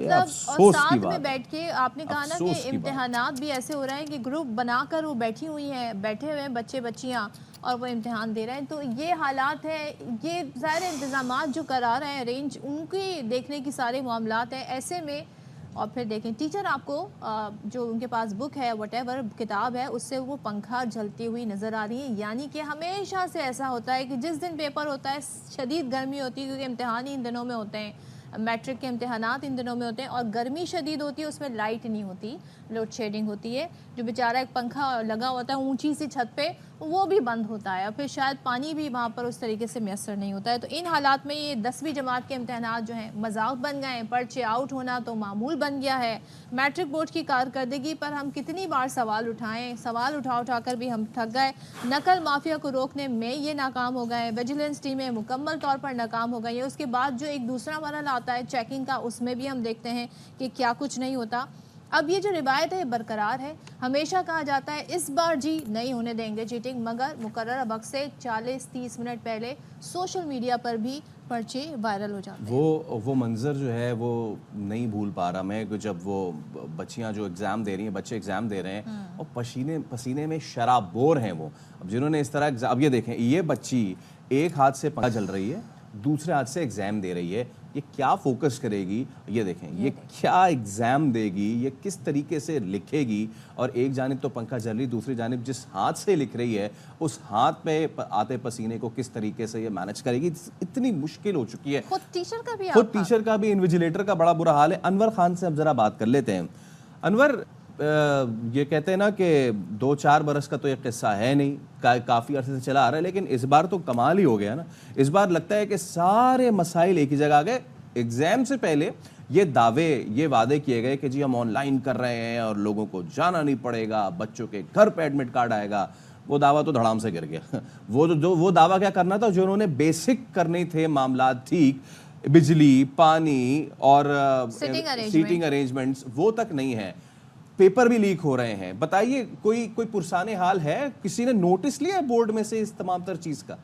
اور ساتھ میں بیٹھ کے آپ نے کہا نا کہ امتحانات بھی ایسے ہو رہے ہیں کہ گروپ بنا کر وہ بیٹھی ہوئی ہیں، بیٹھے ہوئے ہیں بچے بچیاں، اور وہ امتحان دے رہے ہیں. تو یہ حالات ہیں، یہ ظاہر انتظامات جو کرا رہے ہیں ارینج، ان کی دیکھنے کی سارے معاملات ہیں ایسے میں. اور پھر دیکھیں ٹیچر آپ کو جو ان کے پاس بک ہے، وٹ ایور کتاب ہے، اس سے وہ پنکھا جلتی ہوئی نظر آ رہی ہے. یعنی کہ ہمیشہ سے ایسا ہوتا ہے کہ جس دن پیپر ہوتا ہے شدید گرمی ہوتی ہے، کیونکہ امتحان ہی ان دنوں میں ہوتے ہیں، میٹرک کے امتحانات ان دنوں میں ہوتے ہیں، اور گرمی شدید ہوتی ہے، اس میں لائٹ نہیں ہوتی، لوڈ شیڈنگ ہوتی ہے. جو بیچارہ ایک پنکھا لگا ہوتا ہے اونچی سی چھت پہ، وہ بھی بند ہوتا ہے، اور پھر شاید پانی بھی وہاں پر اس طریقے سے میسر نہیں ہوتا ہے. تو ان حالات میں یہ 10ویں جماعت کے امتحانات جو ہیں مذاق بن گئے ہیں، پرچے آؤٹ ہونا تو معمول بن گیا ہے. میٹرک بورڈ کی کارکردگی پر ہم کتنی بار سوال اٹھائیں، سوال اٹھا کر بھی ہم تھک گئے. نقل مافیا کو روکنے میں یہ ناکام ہو گئے، ویجیلنس ٹیمیں مکمل طور پر ناکام ہو گئی ہیں. اس کے بعد جو ایک دوسرا مرحلہ آتا ہے چیکنگ کا، اس میں بھی ہم دیکھتے ہیں کہ کیا کچھ نہیں ہوتا. اب یہ جو روایت ہے برقرار ہے. ہمیشہ کہا جاتا ہے اس بار جی نہیں ہونے دیں گے چیٹنگ، مگر مقررہ وقت سے 40-30 منٹ پہلے سوشل میڈیا پر بھی پرچے وائرل ہو جاتے ہیں. وہ منظر جو ہے وہ نہیں بھول پا رہا میں، کہ جب وہ بچیاں جو ایگزام دے رہی ہیں، بچے ایگزام دے رہے ہیں اور پسینے میں شرابور ہیں وہ. اب جنہوں نے اس طرح اب یہ دیکھیں، یہ بچی ایک ہاتھ سے پنکھا چل رہی ہے، دوسرے ہاتھ سے ایگزام دے رہی ہے. یہ کیا فوکس کرے گی؟ یہ دیکھیں یہ کیا ایگزام دے گی، یہ کس طریقے سے لکھے گی. اور ایک جانب تو پنکھا چل رہی، دوسری جانب جس ہاتھ سے لکھ رہی ہے اس ہاتھ پہ آتے پسینے کو کس طریقے سے یہ مینج کرے گی. اتنی مشکل ہو چکی ہے. خود ٹیچر کا بھی انویجیلیٹر کا بڑا برا حال ہے. انور خان سے اب ذرا بات کر لیتے ہیں. انور، یہ کہتے ہیں نا کہ 2-4 برس کا تو یہ قصہ ہے نہیں، کافی عرصے سے چلا آ رہا ہے، لیکن اس بار تو کمال ہی ہو گیا نا. اس بار لگتا ہے کہ سارے مسائل ایک ہی جگہ آ گئے. ایگزام سے پہلے یہ وعدے کیے گئے کہ جی ہم آن لائن کر رہے ہیں اور لوگوں کو جانا نہیں پڑے گا، بچوں کے گھر پہ ایڈمٹ کارڈ آئے گا. وہ دعویٰ تو دھڑام سے گر گیا. وہ دعویٰ کیا کرنا تھا، جو انہوں نے بیسک کرنے تھے معاملات ٹھیک، بجلی، پانی اور سیٹنگ ارینجمنٹس، وہ تک نہیں ہے. پیپر بھی لیک ہو رہے ہیں. بتائیے کوئی پرسان حال ہے؟ کسی نے نوٹس لیا ہے بورڈ میں سے اس تمام تر چیز کا؟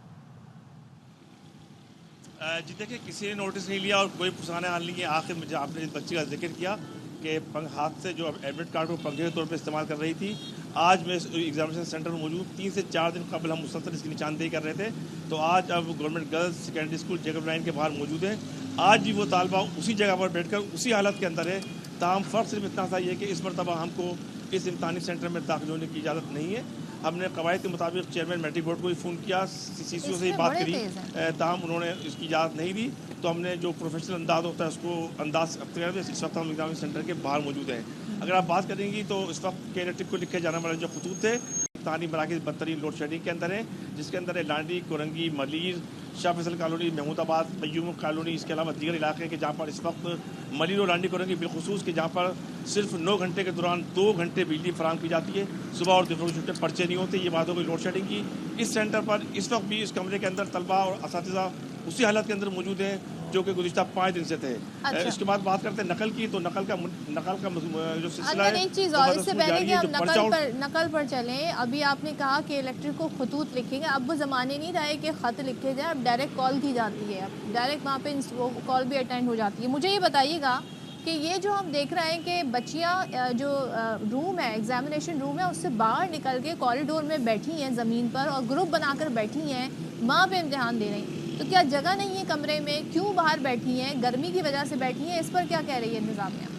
جی دیکھیں، کسی نے نوٹس نہیں لیا اور کوئی پرسان حال نہیں ہے. آخر میں جب آپ نے اس بچی کا ذکر کیا کہ ہاتھ سے جو ایڈمٹ کارڈ کو پنکھے کے طور پہ استعمال کر رہی تھی، آج میں ایگزامینیشن سینٹر میں موجود 3 سے 4 دن قبل ہم مسلسل اس کی نشاندہی کر رہے تھے. تو آج اب government girls secondary school Jacob line کے باہر موجود ہے. آج بھی وہ طالبہ اسی جگہ پر بیٹھ کر اسی حالت کے اندر ہے. تاہم فرق صرف اتنا سا یہ کہ اس مرتبہ ہم کو اس امتحانی سینٹر میں داخل ہونے کی اجازت نہیں ہے. ہم نے قواعد کے مطابق چیئرمین میٹرک بورڈ کو بھی فون کیا، سی سی او سے ہی بات کری، تاہم انہوں نے اس کی اجازت نہیں دی. تو ہم نے جو پروفیشنل انداز ہوتا ہے اس کو انداز اختیار میں اس وقت ہم ایگزامنیشن سینٹر کے باہر موجود ہیں. اگر آپ بات کریں گی تو اس وقت کے الیکٹرک کو لکھے جانے والے جو خطوط تھے تعلیمی مراکز بدترین لوڈ شیڈنگ کے اندر ہیں، جس کے اندر ہے لانڈی، کورنگی، ملیر، شاہ فیصل کالونی، محمود آباد، قیوم کالونی، اس کے علاوہ دیگر علاقے کے جہاں پر اس وقت ملیر اور لانڈی کورنگی بالخصوص کہ جہاں پر صرف 9 گھنٹے کے دوران 2 گھنٹے بجلی فراہم کی جاتی ہے. صبح اور دوپہر کے چھٹے پرچے نہیں ہوتے. یہ بات ہو گئی لوڈ شیڈنگ کی. اس سینٹر پر اس وقت بھی اس کمرے کے اندر طلبہ اور اساتذہ اسی حالت کے اندر موجود ہیں جو کہ گزشتہ 5 دن سے تھے. اس کے بعد بات کرتے ہیں نقل کی. تو نقل کا جو سلسلہ ہے، ایک چیز اور اس سے پہلے کہ ہم نقل پر چلیں، ابھی آپ نے کہا کہ الیکٹرک کو خطوط لکھیں گے. اب وہ زمانے نہیں رہے کہ خط لکھے جائے، اب ڈائریکٹ کال کی جاتی ہے، اب ڈائریکٹ وہاں پہ کال بھی اٹینڈ ہو جاتی ہے. مجھے یہ بتائیے گا کہ یہ جو ہم دیکھ رہے ہیں کہ بچیاں جو روم ہے ایگزامینیشن روم ہے اس سے باہر نکل کے کوریڈور میں بیٹھی ہیں زمین پر اور گروپ بنا کر بیٹھی ہیں ماں پہ امتحان دے رہی ہیں، تو کیا جگہ نہیں ہے کمرے میں؟ کیوں باہر بیٹھی ہیں؟ گرمی کی وجہ سے بیٹھی ہیں؟ اس پر کیا کہہ رہی ہے انتظامیہ؟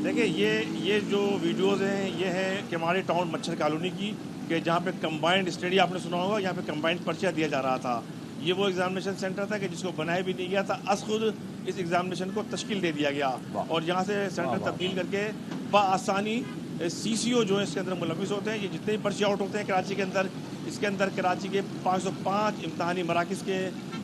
دیکھیں یہ جو ویڈیوز ہیں یہ ہے کہ ہمارے ٹاؤن مچھر کالونی کی، کہ جہاں پہ کمبائنڈ اسٹڈی آپ نے سنا ہوگا، یہاں پہ کمبائنڈ پرچہ دیا جا رہا تھا. یہ وہ ایگزامینیشن سینٹر تھا کہ جس کو بنایا بھی نہیں گیا تھا، از خود اس ایگزامینیشن کو تشکیل دے دیا گیا اور یہاں سے سینٹر تبدیل کر کے بآسانی CCO جو ہے اس کے اندر ملوث ہوتے ہیں. یہ جتنے بھی پرچے آؤٹ ہوتے ہیں کراچی کے اندر، اس کے اندر کراچی کے 505 امتحانی مراکز کے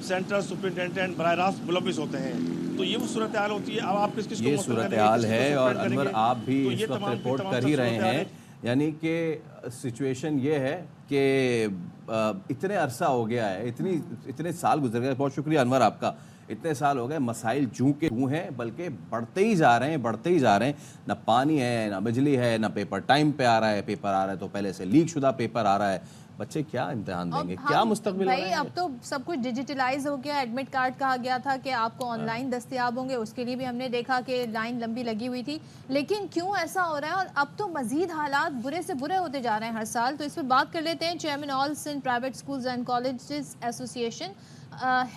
سینٹر سپرنٹینڈنٹ براہ راست ملوث ہوتے ہیں. تو یہ وہ صورتحال ہوتی ہے. اب آپ کس کو یہ صورتحال ہے اور انور آپ بھی اس وقت رپورٹ کر ہی رہے ہیں، یعنی کہ سچویشن یہ ہے کہ اتنے عرصہ ہو گیا ہے، اتنے سال گزر گئے. بہت شکریہ انور آپ کا. اتنے سال ہو گئے، مسائل جوں کے جوں ہیں بلکہ بڑھتے ہی جا رہے ہیں. نہ پانی ہے، نہ بجلی ہے، نہ پیپر ٹائم پہ آ رہا ہے. پیپر آ رہا ہے تو پہلے سے لیک شدہ پیپر آ رہا ہے. بچے کیا امتحان دیں گے؟ کیا مستقبل بھائی اب تو سب کچھ ڈیجیٹلائز ہو گیا. ایڈمٹ کارڈ کہا گیا تھا کہ آپ کو آن لائن دستیاب ہوں گے، اس کے لیے بھی ہم نے دیکھا کہ لائن لمبی لگی ہوئی تھی. لیکن کیوں ایسا ہو رہا ہے؟ اور اب تو مزید حالات برے سے برے ہوتے جا رہے ہیں ہر سال. تو اس پر بات کر لیتے ہیں. Chairman all Sindh private schools and colleges ایسوسی ایشن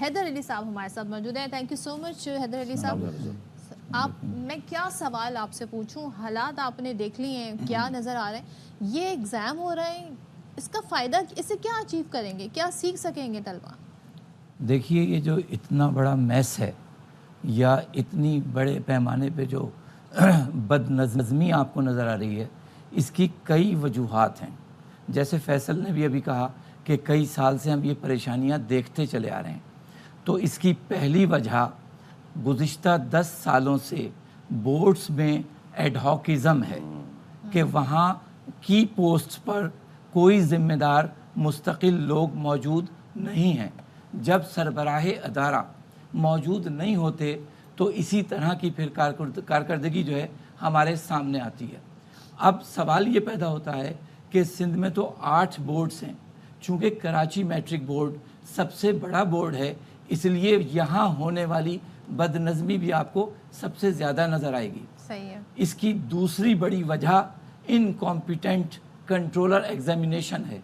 حیدر علی صاحب ہمارے ساتھ موجود ہیں. تھینک یو سو مچ حیدر علی صاحب. میں کیا سوال آپ سے پوچھوں؟ حالات آپ نے دیکھ لیے ہیں، کیا نظر آ رہے ہیں؟ یہ ایگزام ہو رہے ہیں، اس کا فائدہ اس سے کیا اچیو کریں گے؟ کیا سیکھ سکیں گے طلبہ؟ دیکھیے یہ جو اتنا بڑا میس ہے یا اتنی بڑے پیمانے پہ جو بد نظمی آپ کو نظر آ رہی ہے، اس کی کئی وجوہات ہیں. جیسے فیصل نے بھی ابھی کہا کہ کئی سال سے ہم یہ پریشانیاں دیکھتے چلے آ رہے ہیں. تو اس کی پہلی وجہ گزشتہ 10 سالوں سے بورڈز میں ایڈ ہاکزم ہے کہ وہاں کی پوسٹ پر کوئی ذمہ دار مستقل لوگ موجود نہیں ہیں. جب سربراہ ادارہ موجود نہیں ہوتے تو اسی طرح کی پھر کارکردگی جو ہے ہمارے سامنے آتی ہے. اب سوال یہ پیدا ہوتا ہے کہ سندھ میں تو 8 بورڈز ہیں. چونکہ کراچی میٹرک بورڈ سب سے بڑا بورڈ ہے، اس لیے یہاں ہونے والی بد نظمی بھی آپ کو سب سے زیادہ نظر آئے گی. صحیح ہے. اس کی دوسری بڑی وجہ انکمپیٹنٹ کنٹرولر ایگزامینیشن ہے.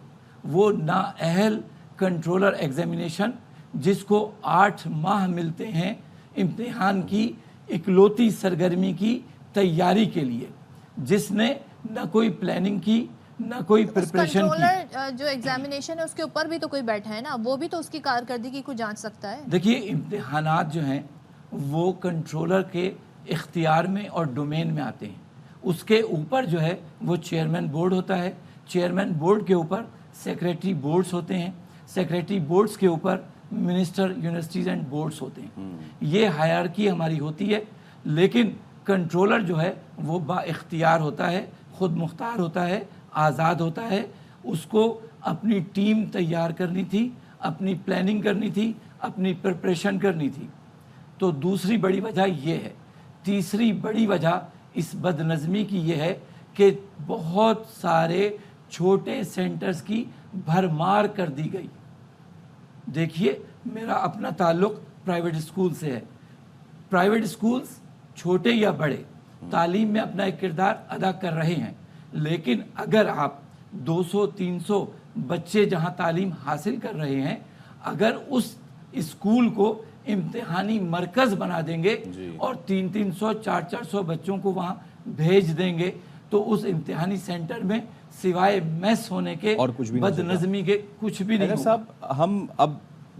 وہ نااہل کنٹرولر ایگزامینیشن جس کو 8 ماہ ملتے ہیں امتحان کی اکلوتی سرگرمی کی تیاری کے لیے، جس نے نہ کوئی پلاننگ کی نہ کوئی پریپریشن کی. کنٹرولر جو ایگزامینیشن ہے اس کے اوپر بھی تو کوئی بیٹھا ہے نا، وہ بھی تو اس کی کارکردگی کو جانچ سکتا ہے. دیکھیے امتحانات جو ہیں وہ کنٹرولر کے اختیار میں اور ڈومین میں آتے ہیں. اس کے اوپر جو ہے وہ چیئرمین بورڈ ہوتا ہے. چیئرمین بورڈ کے اوپر سیکریٹری بورڈز ہوتے ہیں. سیکریٹری بورڈز کے اوپر منسٹر یونیورسٹیز اینڈ بورڈز ہوتے ہیں. یہ ہائرارکی ہماری ہوتی ہے. لیکن کنٹرولر جو ہے وہ با اختیار ہوتا ہے، خود مختار ہوتا ہے، آزاد ہوتا ہے. اس کو اپنی ٹیم تیار کرنی تھی، اپنی پلاننگ کرنی تھی، اپنی پریپریشن کرنی تھی. تو دوسری بڑی وجہ یہ ہے. تیسری بڑی وجہ اس بد نظمی کی یہ ہے کہ بہت سارے چھوٹے سینٹرز کی بھرمار کر دی گئی. دیکھیے میرا اپنا تعلق پرائیویٹ اسکول سے ہے. پرائیویٹ اسکولز چھوٹے یا بڑے تعلیم میں اپنا ایک کردار ادا کر رہے ہیں. لیکن اگر آپ 200-300 بچے جہاں تعلیم حاصل کر رہے ہیں، اگر اس اسکول کو امتحانی مرکز بنا دیں گے اور 300-400 بچوں کو وہاں بھیج دیں گے تو اس امتحانی سینٹر میں سوائے میس ہونے کے اور بد نظمی کے کچھ بھی نہیں ہوگا. صاحب ہم اب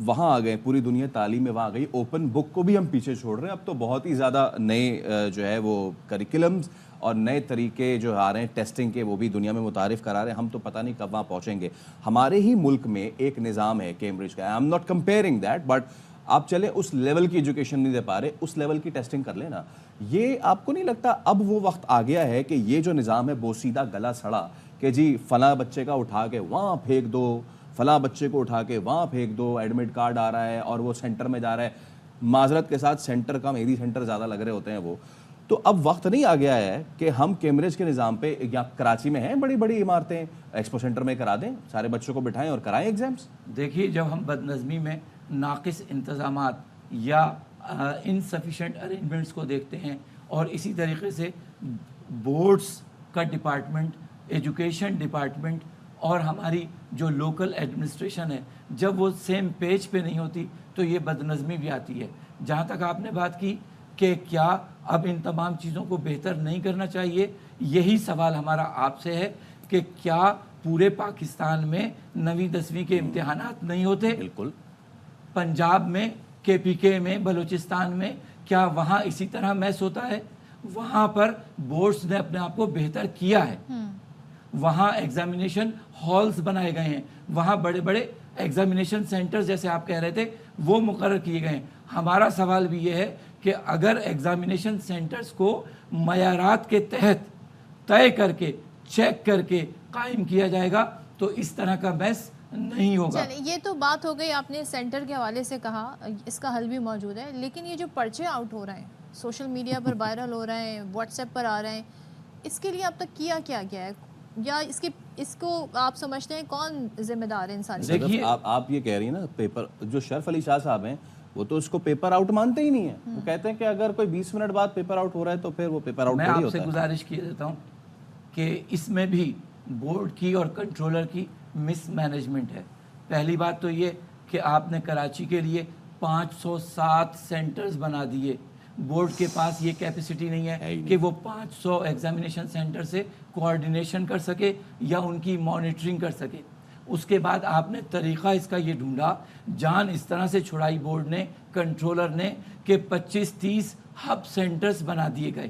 وہاں آ گئے، پوری دنیا تعلیم میں وہاں گئی. اوپن بک کو بھی ہم پیچھے چھوڑ رہے ہیں. اب تو بہت ہی زیادہ نئے جو ہے وہ کریکولمز اور نئے طریقے جو آ رہے ہیں ٹیسٹنگ کے، وہ بھی دنیا میں متعارف کرا رہے ہیں. ہم تو پتہ نہیں کب وہاں پہنچیں گے. ہمارے ہی ملک میں ایک نظام ہے کیمبرج کا. I am not comparing that, but آپ چلے اس لیول کی ایجوکیشن نہیں دے پا رہے، اس لیول کی ٹیسٹنگ کر لینا. یہ آپ کو نہیں لگتا اب وہ وقت آ گیا ہے کہ یہ جو نظام ہے بوسیدہ گلا سڑا کہ جی فلاں بچے کا اٹھا کے وہاں پھینک دو، فلاں بچے کو اٹھا کے وہاں پھینک دو، ایڈمٹ کارڈ آ رہا ہے اور وہ سینٹر میں جا رہا ہے. معذرت کے ساتھ سینٹر کا میری سینٹر زیادہ لگ رہے ہوتے ہیں وہ. تو اب وقت نہیں آ گیا ہے کہ ہم کیمبرج کے نظام پہ، یا کراچی میں ہیں بڑی بڑی عمارتیں، ایکسپو سینٹر میں کرا دیں، سارے بچوں کو بٹھائیں اور کرائیں ایگزامس. دیکھیے جب ہم بد نظمی میں ناقص انتظامات یا انسفیشینٹ ارینجمنٹس کو دیکھتے ہیں. اور اسی طریقے سے بورڈز کا ڈپارٹمنٹ, ایجوکیشن ڈپارٹمنٹ اور ہماری جو لوکل ایڈمنسٹریشن ہے, جب وہ سیم پیج پہ نہیں ہوتی تو یہ بدنظمی بھی آتی ہے. جہاں تک آپ نے بات کی کہ کیا اب ان تمام چیزوں کو بہتر نہیں کرنا چاہیے, یہی سوال ہمارا آپ سے ہے کہ کیا پورے پاکستان میں 9ویں 10ویں کے امتحانات نہیں ہوتے؟ بالکل. پنجاب میں, کے پی کے میں, بلوچستان میں, کیا وہاں اسی طرح میس ہوتا ہے؟ وہاں پر بورڈز نے اپنے آپ کو بہتر کیا ہے, وہاں ایگزامینیشن ہالز بنائے گئے ہیں, وہاں بڑے بڑے ایگزامینیشن سینٹرز جیسے آپ کہہ رہے تھے وہ مقرر کیے گئے ہیں. ہمارا سوال بھی یہ ہے کہ اگر ایگزامینیشن سینٹرز کو معیارات کے تحت طے کر کے, چیک کر کے قائم کیا جائے گا تو اس طرح کا میس نہیں ہوگا. چلیں, یہ تو بات ہو گئی, آپ نے سینٹر کے حوالے سے کہا, اس کا حل بھی موجود ہے, لیکن یہ جو پرچے آؤٹ ہو رہے ہیں, سوشل میڈیا پر وائرل ہو رہے ہیں, واٹس ایپ پر آ رہے ہیں, اس کے لیے اب تک کیا گیا ہے, یا اس کو آپ سمجھتے ہیں کون ذمہ دار ہے انسان؟ دیکھیے آپ یہ کہہ رہی ہیں نا, پیپر جو شرف علی شاہ صاحب ہیں وہ تو اس کو پیپر آؤٹ مانتے ہی نہیں ہیں. وہ کہتے ہیں کہ اگر کوئی 20 منٹ بعد پیپر آؤٹ ہو رہا ہے تو پھر وہ پیپر آؤٹ میں نہیں آپ سے ہوتا ہے. گزارش کیے دیتا ہوں کہ اس میں بھی بورڈ کی اور کنٹرولر کی مس مینجمنٹ ہے. پہلی بات تو یہ کہ آپ نے کراچی کے لیے 507 سینٹرز بنا دیے. بورڈ کے پاس یہ کیپیسٹی نہیں ہے کہ وہ 500 ایگزامینیشن سینٹر سے کوآرڈینیشن کر سکے یا ان کی مانیٹرنگ کر سکے. اس کے بعد آپ نے طریقہ اس کا یہ ڈھونڈا, جان اس طرح سے چھڑائی بورڈ نے, کنٹرولر نے, کہ 25-30 ہب سینٹرز بنا دیے گئے.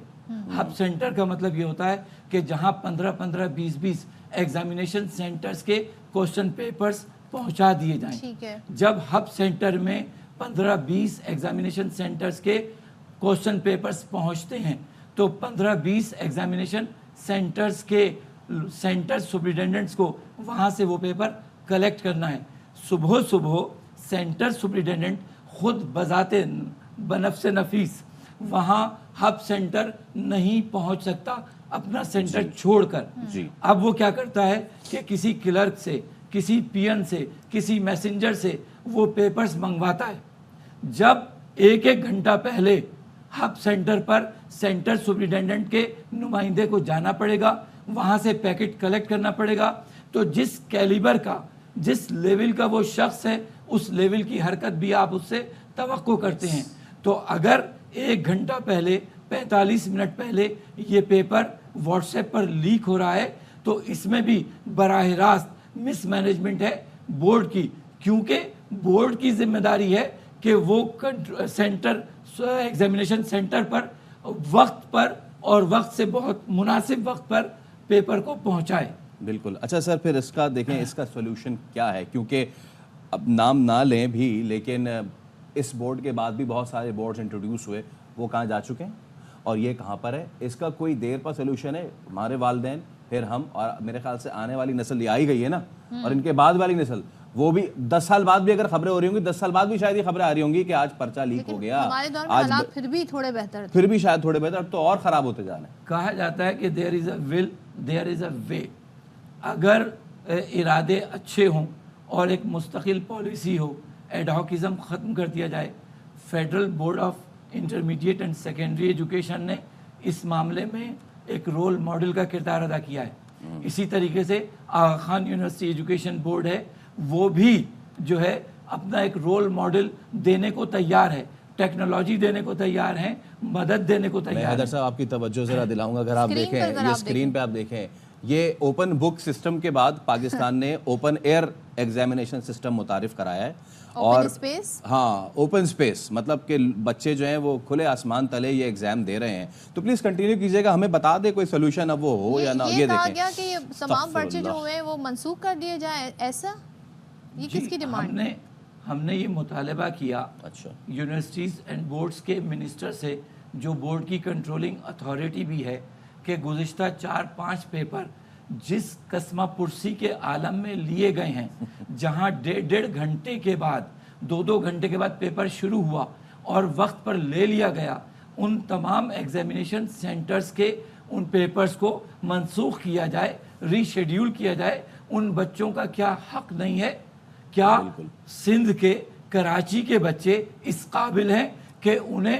ہب سینٹر کا مطلب یہ ہوتا ہے کہ جہاں 15-15, 20-20 ایگزامینیشن سینٹرز کے کوسچن پیپرز پہنچا دیے جائیں. جب ہب سینٹر میں 15-20 ایگزامینیشن سینٹرز کے کوسچن پیپرز پہنچتے ہیں تو 15-20 ایگزامینیشن سینٹرز کے سینٹر سپرنٹینڈنٹس کو وہاں سے وہ پیپر کلیکٹ کرنا ہے. صبح سینٹر سپرنٹینڈنٹ خود بذات بنفس نفیس وہاں ہب سینٹر نہیں پہنچ سکتا اپنا سینٹر چھوڑ کر. اب وہ کیا کرتا ہے کہ کسی کلرک سے, کسی پی این سے, کسی میسنجر سے وہ پیپرز منگواتا ہے. جب 1-1 گھنٹہ پہلے ہب سینٹر پر سینٹر سپرنٹینڈنٹ کے نمائندے کو جانا پڑے گا, وہاں سے پیکٹ کلیکٹ کرنا پڑے گا. تو جس کیلیبر کا, جس لیول کا وہ شخص ہے, اس لیول کی حرکت بھی آپ اس سے توقع کرتے ہیں. تو اگر 1 گھنٹہ پہلے, 45 منٹ پہلے یہ پیپر واٹس ایپ پر لیک ہو رہا ہے تو اس میں بھی براہ راست مس مینجمنٹ ہے بورڈ کی, کیونکہ بورڈ کی ذمہ داری ہے کہ وہ سینٹر, ایگزامینیشن سینٹر پر وقت پر اور وقت سے بہت مناسب وقت پر پیپر کو پہنچائے. بالکل. اچھا سر, پھر اس کا دیکھیں اس کا سولوشن کیا ہے, کیونکہ اب نام نہ لیں بھی لیکن اس بورڈ کے بعد بھی بہت سارے بورڈز انٹروڈیوس ہوئے, وہ کہاں جا چکے ہیں اور یہ کہاں پر ہے؟ اس کا کوئی دیر پر سولوشن ہے؟ ہمارے والدین, پھر ہم, اور میرے خیال سے آنے والی نسل یہ آئی گئی ہے نا, اور ان کے بعد والی نسل, وہ بھی 10 سال بعد بھی اگر خبریں ہو رہی ہوں گی, 10 سال بعد بھی شاید یہ خبریں آ رہی ہوں گی کہ آج پرچہ لیک ہو گیا, ہمارے دور میں حالات پھر بھی تھوڑے بہتر, پھر بھی شاید تھوڑے بہتر, تو اور خراب ہوتے جا رہے ہیں. کہا جاتا ہے کہ دیر از اے ول, دیر از اے وے. اگر ارادے اچھے ہوں اور ایک مستقل پالیسی ہو, ایڈہاکزم ختم کر دیا جائے. Federal board of intermediate and secondary education نے اس معاملے میں ایک رول ماڈل کا کردار ادا کیا ہے. اسی طریقے سے آغا خان یونیورسٹی ایجوکیشن بورڈ ہے, وہ بھی جو ہے اپنا ایک رول ماڈل دینے کو تیار ہے, ٹیکنالوجی دینے کو تیار ہیں, مدد دینے کو تیار ہیں. حیدر صاحب آپ کی توجہ ذرا دلاؤں گا, اگر آپ دیکھیں یہ اسکرین پہ آپ دیکھیں, یہ اوپن بک سسٹم کے بعد پاکستان نے اوپن ایئر ایگزامینیشن سسٹم متعارف کرایا ہے. اور ہاں, اوپن سپیس مطلب کہ بچے جو ہیں وہ کھلے آسمان تلے یہ ایگزام دے رہے ہیں. تو پلیز کنٹینیو کیجئے گا, ہمیں بتا دیں کوئی سولوشن اب وہ ہو یا نہ. یہ کہا گیا کہ یہ تمام پرچے جو ہوئے ہیں وہ منسوخ کر دیے جائیں, ایسا یہ کس کی ڈیمانڈ؟ ہم نے یہ مطالبہ کیا یونیورسٹیز اینڈ بورڈز کے منسٹر سے, جو بورڈ کی کنٹرولنگ اتھارٹی بھی ہے, کہ گزشتہ 4-5 پیپر جس قسمہ پرسی کے عالم میں لیے گئے ہیں, جہاں 1.5 گھنٹے کے بعد, 2 گھنٹے کے بعد پیپر شروع ہوا اور وقت پر لے لیا گیا, ان تمام ایگزامینیشن سینٹرز کے ان پیپرز کو منسوخ کیا جائے, ری شیڈیول کیا جائے. ان بچوں کا کیا حق نہیں ہے؟ کیا سندھ کے, کراچی کے بچے اس قابل ہیں کہ انہیں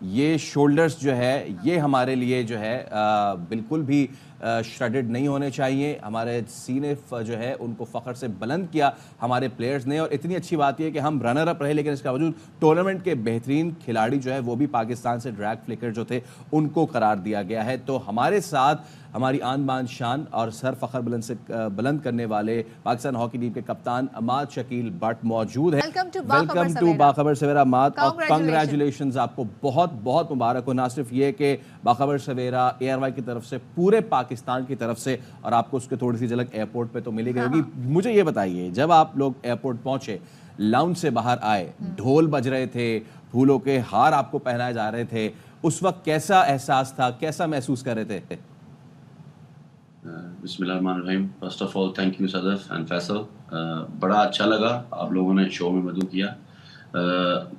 یہ شولڈرز جو ہے یہ ہمارے لیے جو ہے بالکل بھی شریڈڈ نہیں ہونے چاہیے. ہمارے سینے جو ہے ان کو فخر سے بلند کیا ہمارے پلیئرز نے, اور اتنی اچھی بات یہ کہ ہم رنر اپ رہے, لیکن اس کے باوجود ٹورنامنٹ کے بہترین کھلاڑی جو ہے وہ بھی پاکستان سے ڈریگ فلیکر جو تھے ان کو قرار دیا گیا ہے. تو ہمارے ساتھ ہماری آن بان شان اور سر فخر بلند کرنے والے پاکستان ہاکی ٹیم کے کپتان عماد شکیل بٹ موجود ہیں. ویلکم ٹو باخبر سویرا عماد, اور کنگریچولیشنز آپ کو, بہت بہت مبارک ہو, نہ صرف یہ کہ باخبر سویرا اے آر وائی کی طرف سے, پورے پاکستان کی طرف سے, اور آپ کو اس کی تھوڑی سی جھلک ایئرپورٹ پہ تو ملی گئی ہوگی. مجھے یہ بتائیے, جب آپ لوگ ایئرپورٹ پہنچے, لاؤنج سے باہر آئے, ڈھول بج رہے تھے, پھولوں کے ہار آپ کو پہنائے جا رہے تھے, اس وقت کیسا احساس تھا, کیسا محسوس کر رہے تھے؟ بسم اللہ الرحمن الرحیم. First of all thank you Sadaf and Faisal, بڑا اچھا لگا آپ لوگوں نے شو میں مدعو کیا.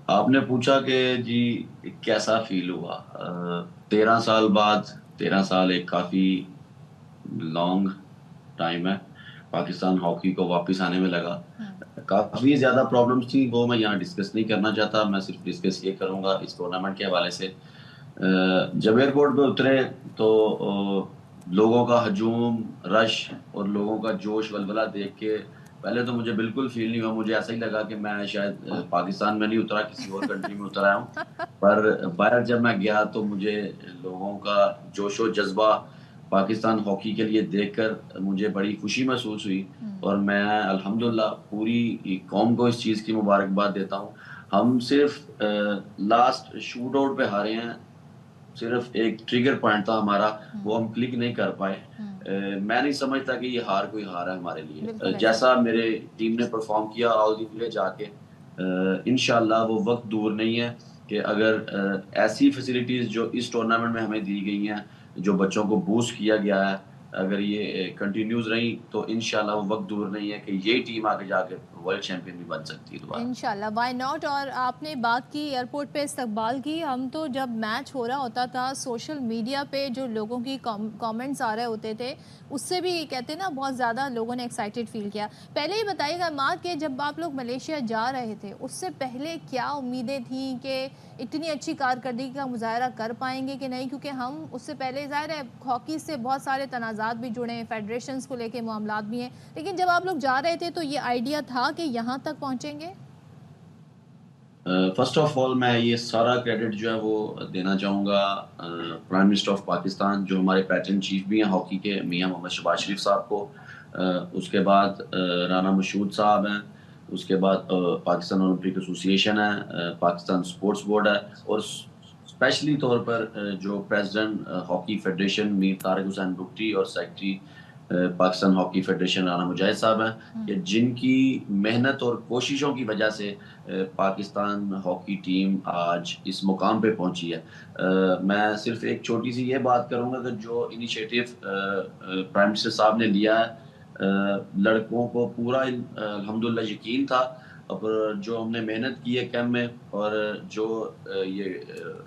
آپ نے پوچھا کہ جی کیسا فیل ہوا. 13 سال بعد, 13 سال ایک کافی لانگ ٹائم ہے, پاکستان ہاکی کو واپس آنے میں لگا. کافی زیادہ پرابلمس تھیں, وہ میں یہاں ڈسکس نہیں کرنا چاہتا. میں صرف ڈسکس یہ کروں گا اس ٹورنامنٹ کے حوالے سے. جب ایئرپورٹ پہ اترے تو لوگوں کا ہجوم, رش اور لوگوں کا جوش ولولہ دیکھ کے پہلے تو مجھے بالکل فیل نہیں ہوا. مجھے ایسا ہی لگا کہ میں شاید پاکستان میں نہیں اترا, کسی اور کنٹری میں اتر آیا ہوں. پر باہر جب میں گیا تو مجھے لوگوں کا جوش و جذبہ پاکستان ہاکی کے لیے دیکھ کر مجھے بڑی خوشی محسوس ہوئی, اور میں الحمدللہ پوری قوم کو اس چیز کی مبارکباد دیتا ہوں. ہم صرف لاسٹ شوٹ آؤٹ پہ ہارے ہیں, صرف ایک ٹریگر پوائنٹ تھا ہمارا, وہ ہم کلک نہیں کر پائے. میں نہیں سمجھتا کہ یہ ہار کوئی ہار ہے ہمارے لیے. جیسا میرے ٹیم نے پرفارم کیا آل دی وے جا کے, انشاءاللہ وہ وقت دور نہیں ہے کہ اگر ایسی فیسلٹیز جو اس ٹورنامنٹ میں ہمیں دی گئی ہیں, جو بچوں کو بوسٹ کیا گیا ہے, اگر یہ کنٹینیوز رہی تو انشاءاللہ وہ وقت دور نہیں ہے کہ یہ ٹیم آگے جا کے ورلڈ چیمپئن بھی بن سکتی ہے دوبارہ. انشاءاللہ, وائی ناٹ. اور آپ نے بات کی ایئرپورٹ پہ استقبال کی, ہم تو جب میچ ہو رہا ہوتا تھا سوشل میڈیا پہ جو لوگوں کی کامنٹس آ رہے ہوتے تھے, اس سے بھی کہتے ہیں نا بہت زیادہ لوگوں نے ایکسائٹیڈ فیل کیا. پہلے ہی بتائیے گا عماد کہ جب آپ لوگ ملیشیا جا رہے تھے اس سے پہلے کیا امیدیں تھیں کہ اتنی اچھی کارکردگی کا مظاہرہ کر پائیں گے کہ نہیں, کیونکہ ہم اس سے پہلے ظاہر ہے ہاکی سے بہت سارے تنازعات بھی جڑے ہیں, فیڈریشنز کو لے کے معاملات بھی ہیں, لیکن جب آپ لوگ جا رہے تھے تو یہ آئیڈیا تھا کہ یہاں تک پہنچیں گے؟ فرسٹ آف آل میں یہ سارا کریڈٹ جو ہے وہ دینا چاہوں گا پرائم منسٹر آف پاکستان, جو ہمارے پیٹرن چیف بھی ہیں ہاکی کے, میاں محمد شہباز شریف صاحب کو. اس کے بعد رانا مشہود صاحب ہیں, اس کے بعد پاکستان اولمپک ایسوسی ایشن ہے, پاکستان سپورٹس بورڈ ہے, اور اسپیشلی طور پر جو president hockey federation Mir Tariq Hussain Bugti اور secretary Pakistan hockey federation Rana Mujahid sahab ہیں, کہ جن کی محنت اور کوششوں کی وجہ سے پاکستان ہاکی ٹیم آج اس مقام پہ پہنچی ہے. میں صرف ایک چھوٹی سی یہ بات کروں گا کہ جو انیشیٹو پرائم منسٹر صاحب نے لیا ہے, لڑکوں کو پورا الحمدللہ یقین تھا, اور جو ہم نے محنت کی ہے کیمپ میں, اور جو یہ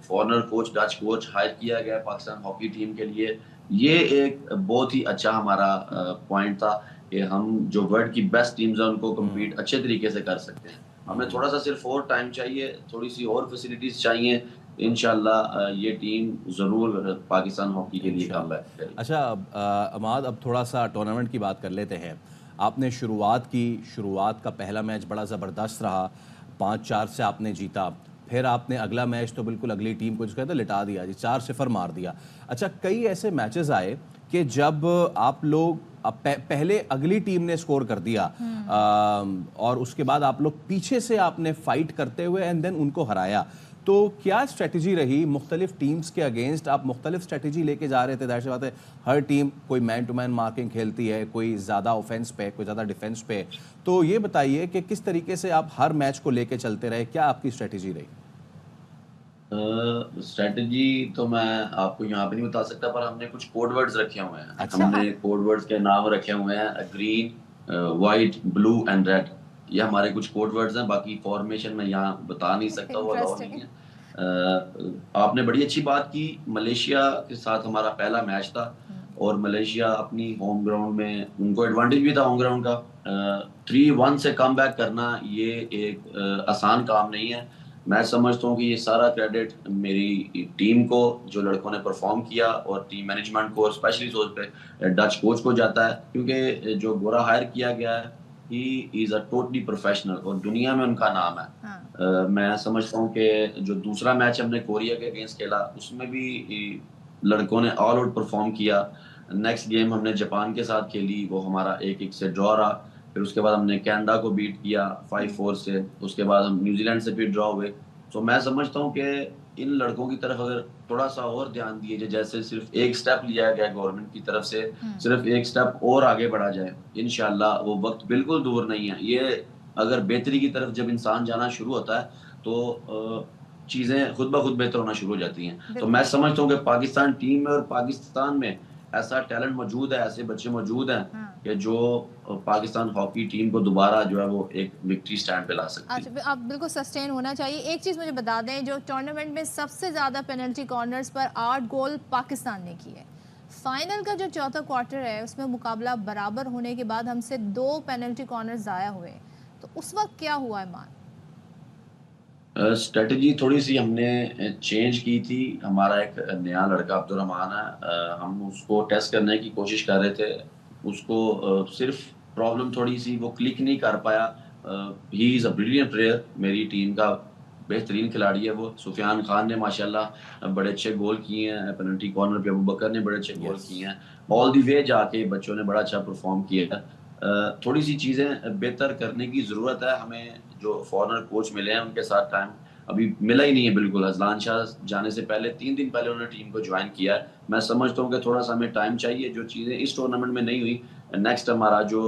foreigner coach, Dutch coach hire کیا گیا پاکستان ہاکی ٹیم کے لیے, یہ ایک بہت ہی اچھا ہمارا پوائنٹ تھا کہ ہم جو ورلڈ کی بیسٹ ٹیمز ہیں ان کو کمپیٹ اچھے طریقے سے کر سکتے ہیں. ہمیں تھوڑا سا صرف اور ٹائم چاہیے, تھوڑی سی اور فیسلٹیز چاہیے. انشاءاللہ یہ ٹیم ضرور پاکستان ہاکی کے لیے کام کرے. اچھا عماد, اب تھوڑا سا ٹورنامنٹ کی بات کر لیتے ہیں. آپ نے شروعات کی, شروعات کا پہلا میچ بڑا زبردست رہا, 5-4 سے آپ نے جیتا. پھر آپ نے اگلا میچ تو بالکل اگلی ٹیم کو جس کہتے ہیں لٹا دیا جی, 4-0 مار دیا. اچھا, کئی ایسے میچز آئے کہ جب آپ لوگ پہلے اگلی ٹیم نے سکور کر دیا اور اس کے بعد آپ لوگ پیچھے سے آپ نے فائٹ کرتے ہوئے اینڈ دین ان کو ہرایا. تو کیا اسٹریٹجی رہی مختلف ٹیمز کے اگینسٹ؟ آپ مختلف اسٹریٹجی لے کے جا رہے تھے, ظاہر سی بات ہے ہر ٹیم کوئی مین ٹو مین مارکنگ کھیلتی ہے, کوئی زیادہ اوفینس پہ, کوئی زیادہ ڈیفینس پہ. تو یہ بتائیے کہ کس طریقے سے آپ ہر میچ کو لے کے چلتے رہے, کیا آپ کی اسٹریٹجی رہی؟ اسٹریٹجی تو میں آپ کو یہاں پہ نہیں بتا سکتا, پر ہم نے کچھ کوڈ ورڈز رکھے ہوئے ہیں. ہم نے کوڈ ورڈز کے نام رکھے ہوئے ہیں green, white, blue and red. یہ ہمارے کچھ کوڈ ورڈز ہیں, باقی فارمیشن میں یہاں بتا نہیں سکتا, وہ الاؤ نہیں ہے. آپ نے بڑی اچھی بات کی. ملیشیا کے ساتھ ہمارا پہلا میچ تھا, اور ملیشیا اپنی ہوم گراؤنڈ میں, ان کو ایڈوانٹیج بھی تھا ہوم گراؤنڈ کا. 3-1 سے کم بیک کرنا یہ ایک آسان کام نہیں ہے. میں سمجھتا ہوں کہ یہ سارا کریڈٹ میری ٹیم کو، جو لڑکوں نے پرفارم کیا، اور ٹیم مینجمنٹ کو، اسپیشلی طور پہ ڈچ کوچ کو جاتا ہے، کیونکہ جو گورا ہائر کیا گیا ہے ہی از اے ٹوٹلی پروفیشنل، اور دنیا میں ان کا نام ہے۔ میں سمجھتا ہوں کہ جو دوسرا میچ ہم نے کوریا کے اگینسٹ کھیلا اس میں بھی لڑکوں نے آل آؤٹ پرفارم کیا۔ نیکسٹ گیم ہم نے جاپان کے ساتھ کھیلی، وہ ہمارا 1-1 سے ڈرا رہا، پھر اس کے بعد ہم نے کینیڈا کو بیٹ کیا 5-4 سے، اس کے بعد ہم نیوزی لینڈ سے بھی ڈرا ہوئے۔ تو میں سمجھتا ہوں کہ ان لڑکوں کی طرف اگر تھوڑا سا اور دھیان دیے جائے، جیسے صرف ایک سٹیپ لیا گیا گورنمنٹ کی طرف سے، صرف ایک سٹیپ اور آگے بڑھا جائے، انشاءاللہ وہ وقت بالکل دور نہیں ہے۔ یہ اگر بہتری کی طرف جب انسان جانا شروع ہوتا ہے تو چیزیں خود بخود بہتر ہونا شروع ہو جاتی ہیں۔ تو میں سمجھتا ہوں کہ پاکستان ٹیم میں اور پاکستان میں ایسا ٹیلنٹ موجود ہے، ایسے بچے موجود ہیں کہ جو پاکستان ہاکی ٹیم کو دوبارہ جو ہے وہ ایک وکٹری سٹینڈ پہ لا سکتی ہے۔ اچھا، اب بالکل سسٹین ہونا چاہیے۔ ایک چیز مجھے بتا دیں، جو ٹورنامنٹ میں سب سے زیادہ پینلٹی کارنرز پر 8 گول پاکستان نے کیے، فائنل کا جو چوتھا کوارٹر ہے اس میں مقابلہ برابر ہونے کے بعد ہم سے 2 پینلٹی کارنرز ضائع ہوئے، تو اس وقت کیا ہوا ایمان؟ اسٹریٹجی تھوڑی سی ہم نے چینج کی تھی۔ ہمارا ایک نیا لڑکا عبدالرحمان ہے، ہم اس کو ٹیسٹ کرنے کی کوشش کر رہے تھے، اس کو صرف پرابلم تھوڑی سی وہ کلک نہیں کر پایا۔ ہی از اے بریلینٹ پلیئر، میری ٹیم کا بہترین کھلاڑی ہے وہ۔ سفیان خان نے ماشاءاللہ بڑے اچھے گول کیے ہیں، پینلٹی کارنر پہ ابو بکر نے بڑے اچھے گول کیے ہیں، آل دی وے جا کے بچوں نے بڑا اچھا پرفارم کیا ہے۔ تھوڑی سی چیزیں بہتر کرنے کی ضرورت ہے ہمیں۔ جو فارنر کوچ ملے ہیں ان کے ساتھ ٹائم ابھی ملا ہی نہیں ہے بالکل۔ اذلان شاہ جانے سے پہلے 3 دن پہلے انہوں نے ٹیم کو جوائن کیا ہے۔ میں سمجھتا ہوں کہ تھوڑا سا ہمیں ٹائم چاہیے، جو چیزیں اس ٹورنامنٹ میں نہیں ہوئی۔ نیکسٹ ہمارا جو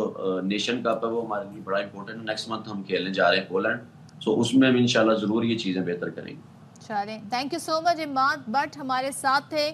نیشن کپ ہے وہ ہمارے لیے بڑا امپورٹنٹ ہے، نیکسٹ منتھ ہم کھیلنے جا رہے ہیں پولینڈ، سو اس میں ہم انشاءاللہ ضرور یہ چیزیں بہتر کریں گے۔ چلیں، thank you so much Imad but, ہمارے ساتھ تھے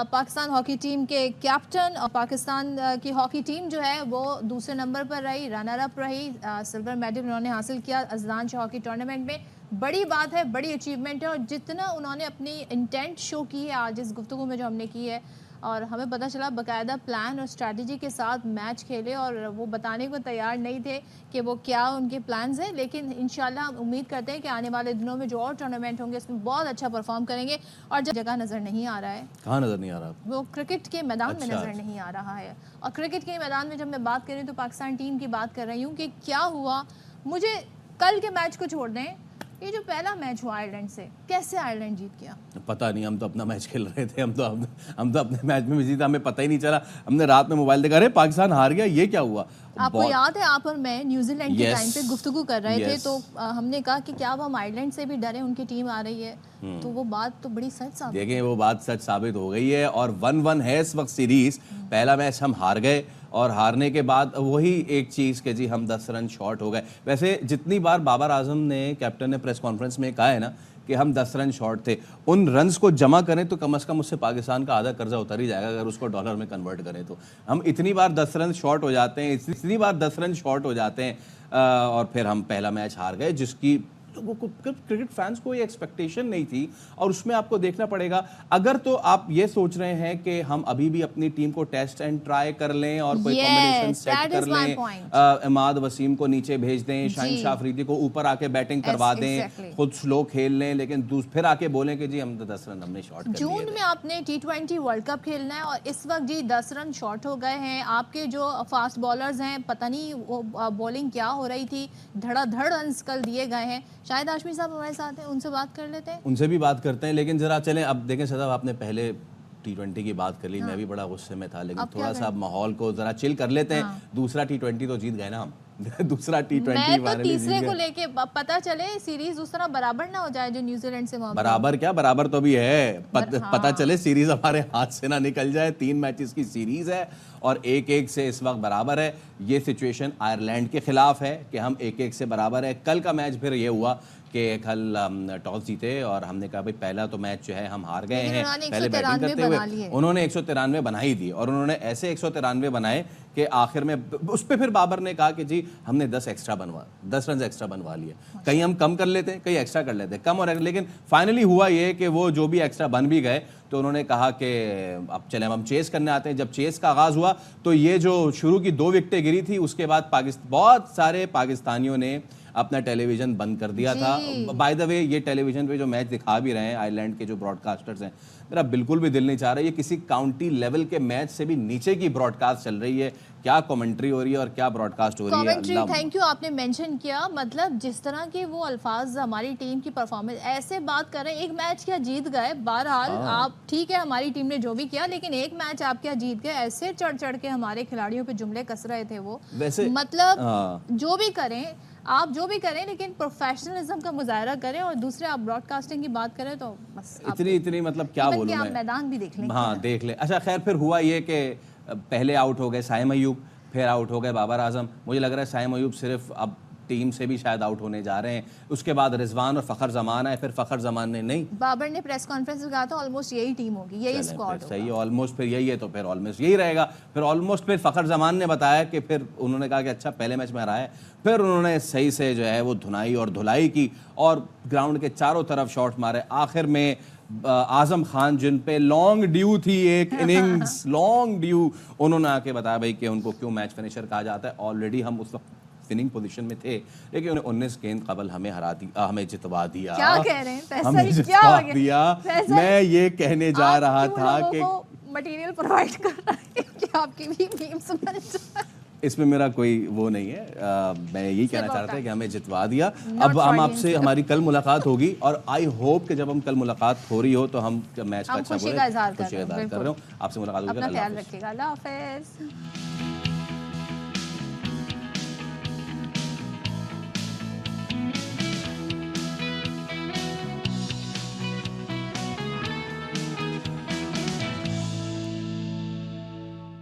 پاکستان ہاکی ٹیم کے کیپٹن، اور پاکستان کی ہاکی ٹیم جو ہے وہ دوسرے نمبر پر رہی، رنر اپ رہی، سلور میڈل انہوں نے حاصل کیا اذلان شاہ ہاکی ٹورنامنٹ میں۔ بڑی بات ہے، بڑی اچیومنٹ ہے، اور جتنا انہوں نے اپنی انٹینٹ شو کی ہے آج اس گفتگو میں جو ہم نے کی ہے، اور ہمیں پتہ چلا باقاعدہ پلان اور اسٹریٹجی کے ساتھ میچ کھیلے، اور وہ بتانے کو تیار نہیں تھے کہ وہ کیا ان کے پلانز ہیں، لیکن انشاءاللہ ہم امید کرتے ہیں کہ آنے والے دنوں میں جو اور ٹورنامنٹ ہوں گے اس میں بہت اچھا پرفارم کریں گے۔ اور جب جگہ نظر نہیں آ رہا ہے، کہاں نظر نہیں آ رہا؟ وہ کرکٹ کے میدان میں نظر نہیں آ رہا ہے۔ اور کرکٹ کے میدان میں جب میں بات کر رہی ہوں تو پاکستان ٹیم کی بات کر رہی ہوں کہ کیا ہوا۔ مجھے کل کے میچ کو چھوڑ دیں، یہ جو پہلا میچ ہوا آئرلینڈ سے، کیسے آئرلینڈ جیت گیا؟ پتہ نہیں، ہم تو اپنا میچ کھیل رہے تھے، ہم تو اپنے میچ میں بزی تھے، ہمیں پتہ ہی نہیں چلا۔ ہم نے رات میں موبائل دیکھا، ارے پاکستان ہار گیا، یہ کیا ہوا؟ آپ کو یاد ہے آپ اور میں نیوزی لینڈ کے ٹائم پہ گفتگو کر رہے تھے، تو ہم نے کہا کہ کیا اب ہم آئرلینڈ سے بھی ڈرے، ان کی ٹیم آ رہی ہے، تو وہ بات تو بڑی سچ ثابت، دیکھیں وہ بات سچ ثابت ہو گئی ہے، اور 1-1 ہے اس وقت سیریز۔ پہلا میچ ہم ہار گئے، اور ہارنے کے بعد وہی ایک چیز کہ جی ہم 10 رن شارٹ ہو گئے۔ ویسے جتنی بار بابر اعظم نے، کیپٹن نے پریس کانفرنس میں کہا ہے نا کہ ہم 10 رن شارٹ تھے، ان رنز کو جمع کریں تو کم از کم اس سے پاکستان کا آدھا قرضہ اتر ہی جائے گا اگر اس کو ڈالر میں کنورٹ کریں تو۔ ہم اتنی بار 10 رن شارٹ ہو جاتے ہیں، اتنی بار 10 رن شارٹ ہو جاتے ہیں، اور پھر ہم پہلا میچ ہار گئے، جس کی کرکٹ فینس کو یہ ایکسپیکٹیشن نہیں تھی۔ اور اس میں آپ کو دیکھنا پڑے گا، اگر تو آپ یہ سوچ رہے ہیں کہ ہم ابھی بھی اپنی ٹیم کو ٹیسٹ اینڈ ٹرائی کر لیں اور کوئی کمبینیشن سیٹ کر لیں، اماد وسیم کو نیچے بھیج دیں، شاہین شاہ افریدی کو اوپر آ کے بیٹنگ کروا دیں، خود سلو کھیل لیں، لیکن پھر آ کے بولیں کہ جی ہم 10 رن ہم نے شارٹ کر لیے۔ جون میں آپ نے T20 ورلڈ کپ کھیلنا ہے، اور اس وقت جی 10 رن شارٹ ہو گئے ہیں۔ آپ کے جو فاسٹ بالرز ہیں، پتہ نہیں وہ بولنگ کیا ہو رہی تھی، دھڑا دھڑ رنز کل دیے گئے ہیں۔ شاید ہاشمی صاحب ہمارے ساتھ ہیں، ان سے بات کر لیتے ہیں، ان سے بھی بات کرتے ہیں، لیکن ذرا چلیں اب دیکھیں صاحب، آپ نے پہلے T20 کی بات کر لی، میں بھی بڑا غصے میں تھا، لیکن تھوڑا سا ماحول کو ذرا چل کر لیتے ہیں۔ دوسرا T20 تو جیت گئے نا ہم، دوسرا T20 میں تو تیسرے کو لے کے پتہ چلے سیریز اس طرح برابر نہ ہو جائے جو نیوزی لینڈ سے محبت۔ برابر کیا، برابر تو بھی ہے، پتہ چلے سیریز ہمارے ہاتھ سے نہ نکل جائے۔ 3 میچز کی سیریز ہے اور 1-1 سے اس وقت برابر ہے۔ یہ سچویشن آئرلینڈ کے خلاف ہے کہ ہم 1-1 سے برابر ہے۔ کل کا میچ پھر یہ ہوا کہ کل ٹاس جیتے اور ہم نے کہا بھائی پہلا تو میچ جو ہے ہم ہار گئے ہیں، پہلے بیٹنگ کرتے ہوئے انہوں نے 193 بنا ہی دی، اور انہوں نے ایسے 193 بنائے کہ آخر میں اس پہ پھر بابر نے کہا کہ جی ہم نے 10 رنز ایکسٹرا بنوا لیے، کہیں ہم کم کر لیتے، کہیں ایکسٹرا کر لیتے، کم اور، لیکن فائنلی ہوا یہ کہ وہ جو بھی ایکسٹرا بن بھی گئے تو انہوں نے کہا کہ اب چلیں ہم چیز کرنے آتے ہیں. جب چیز کا آغاز ہوا تو یہ جو شروع کی 2 وکٹیں گری تھی اس کے بعد بہت سارے پاکستانیوں نے اپنا ٹیلی ویژن بند کر دیا تھا. بائی دا وے یہ ٹیلی ویژن پہ جو میچ دکھا بھی رہے ہیں آئرلینڈ کے جو براڈ کاسٹرز ہیں, میرا بالکل بھی دل نہیں چاہ رہا, یہ کسی کاؤنٹی لیول کے میچ سے بھی نیچے کی براڈ کاسٹ چل رہی ہے. کیا کومنٹری ہو رہی ہے اور کیا براڈ کاسٹ ہو رہی ہے. تھینک یو, آپ نے مینشن کیا, مطلب جس طرح کے وہ الفاظ ہماری ٹیم کی پرفارمنس ایسے بات کر رہے ہیں. ایک میچ کیا جیت گئے, بہرحال آپ ٹھیک ہے ہماری ٹیم نے جو بھی کیا, لیکن ایک میچ آپ کیا جیت گئے. ایسے چڑھ چڑھ کے ہمارے کھلاڑیوں پہ جملے کس رہے تھے وہ. مطلب جو بھی کریں آپ, جو بھی کریں, لیکن پروفیشنلزم کا مظاہرہ کریں, اور دوسرے آپ براڈ کاسٹنگ کی بات کریں تو بس اتنی مطلب کیا بولوں میں. میدان بھی دیکھ لیں. ہاں دیکھ لیں. اچھا خیر, پھر ہوا یہ کہ پہلے آؤٹ ہو گئے سائم ایوب, پھر آؤٹ ہو گئے بابر اعظم. مجھے لگ رہا ہے سائم ایوب صرف اب ٹیم سے بھی شاید آؤٹ ہونے جا رہے ہیں. اس کے بعد رضوان اور فخر زمان آئے, پھر فخر زمان نے نہیں, بابر نے پریس کانفرنس میں کہا تھا آلموسٹ یہی ٹیم ہوگی, یہی اسکواڈ ہوگا. صحیح ہے, آلموسٹ پھر یہی ہے تو پھر آلموسٹ یہی رہے گا. پھر آلموسٹ پھر فخر زمان نے بتایا کہ پھر انہوں نے کہا کہ اچھا پہلے میچ میں ہرا ہے, پھر انہوں نے صحیح سے جو ہے وہ دھنائی اور دھلائی کی اور گراؤنڈ کے چاروں طرف شاٹ مارے. آخر میں اعظم خان جن پہ لانگ ڈیو تھی ایک اننگز, لانگ ڈیو, انہوں نے آ کے بتایا بھائی کہ ان کو کیوں میچ فنیشر کہا جاتا ہے. آلریڈی ہم اس وقت وننگ پوزیشن میں تھے, لیکن انہیں 19 گیند قبل ہمیں ہمیں جتوا دیا. کیا کہہ رہے ہیں, ہمیں جتوا دیا. میں یہ کہنے جا رہا تھا کہ مٹیریل پرووائڈ کر رہا ہے کہ آپ کی بھی میمز بن جائے. اس میں میرا کوئی وہ نہیں ہے, میں یہی کہنا چاہ رہا تھا کہ ہمیں جتوا دیا. اب ہم آپ سے ہماری کل ملاقات ہوگی, اور آئی ہوپ کہ جب ہم کل ملاقات ہو رہی ہو تو ہم میچ کا اچھا خوشی کا اظہار کر رہے ہوں. آپ سے ملاقات ہوگی. اپنا خیال رکھیے گا. اللہ حافظ.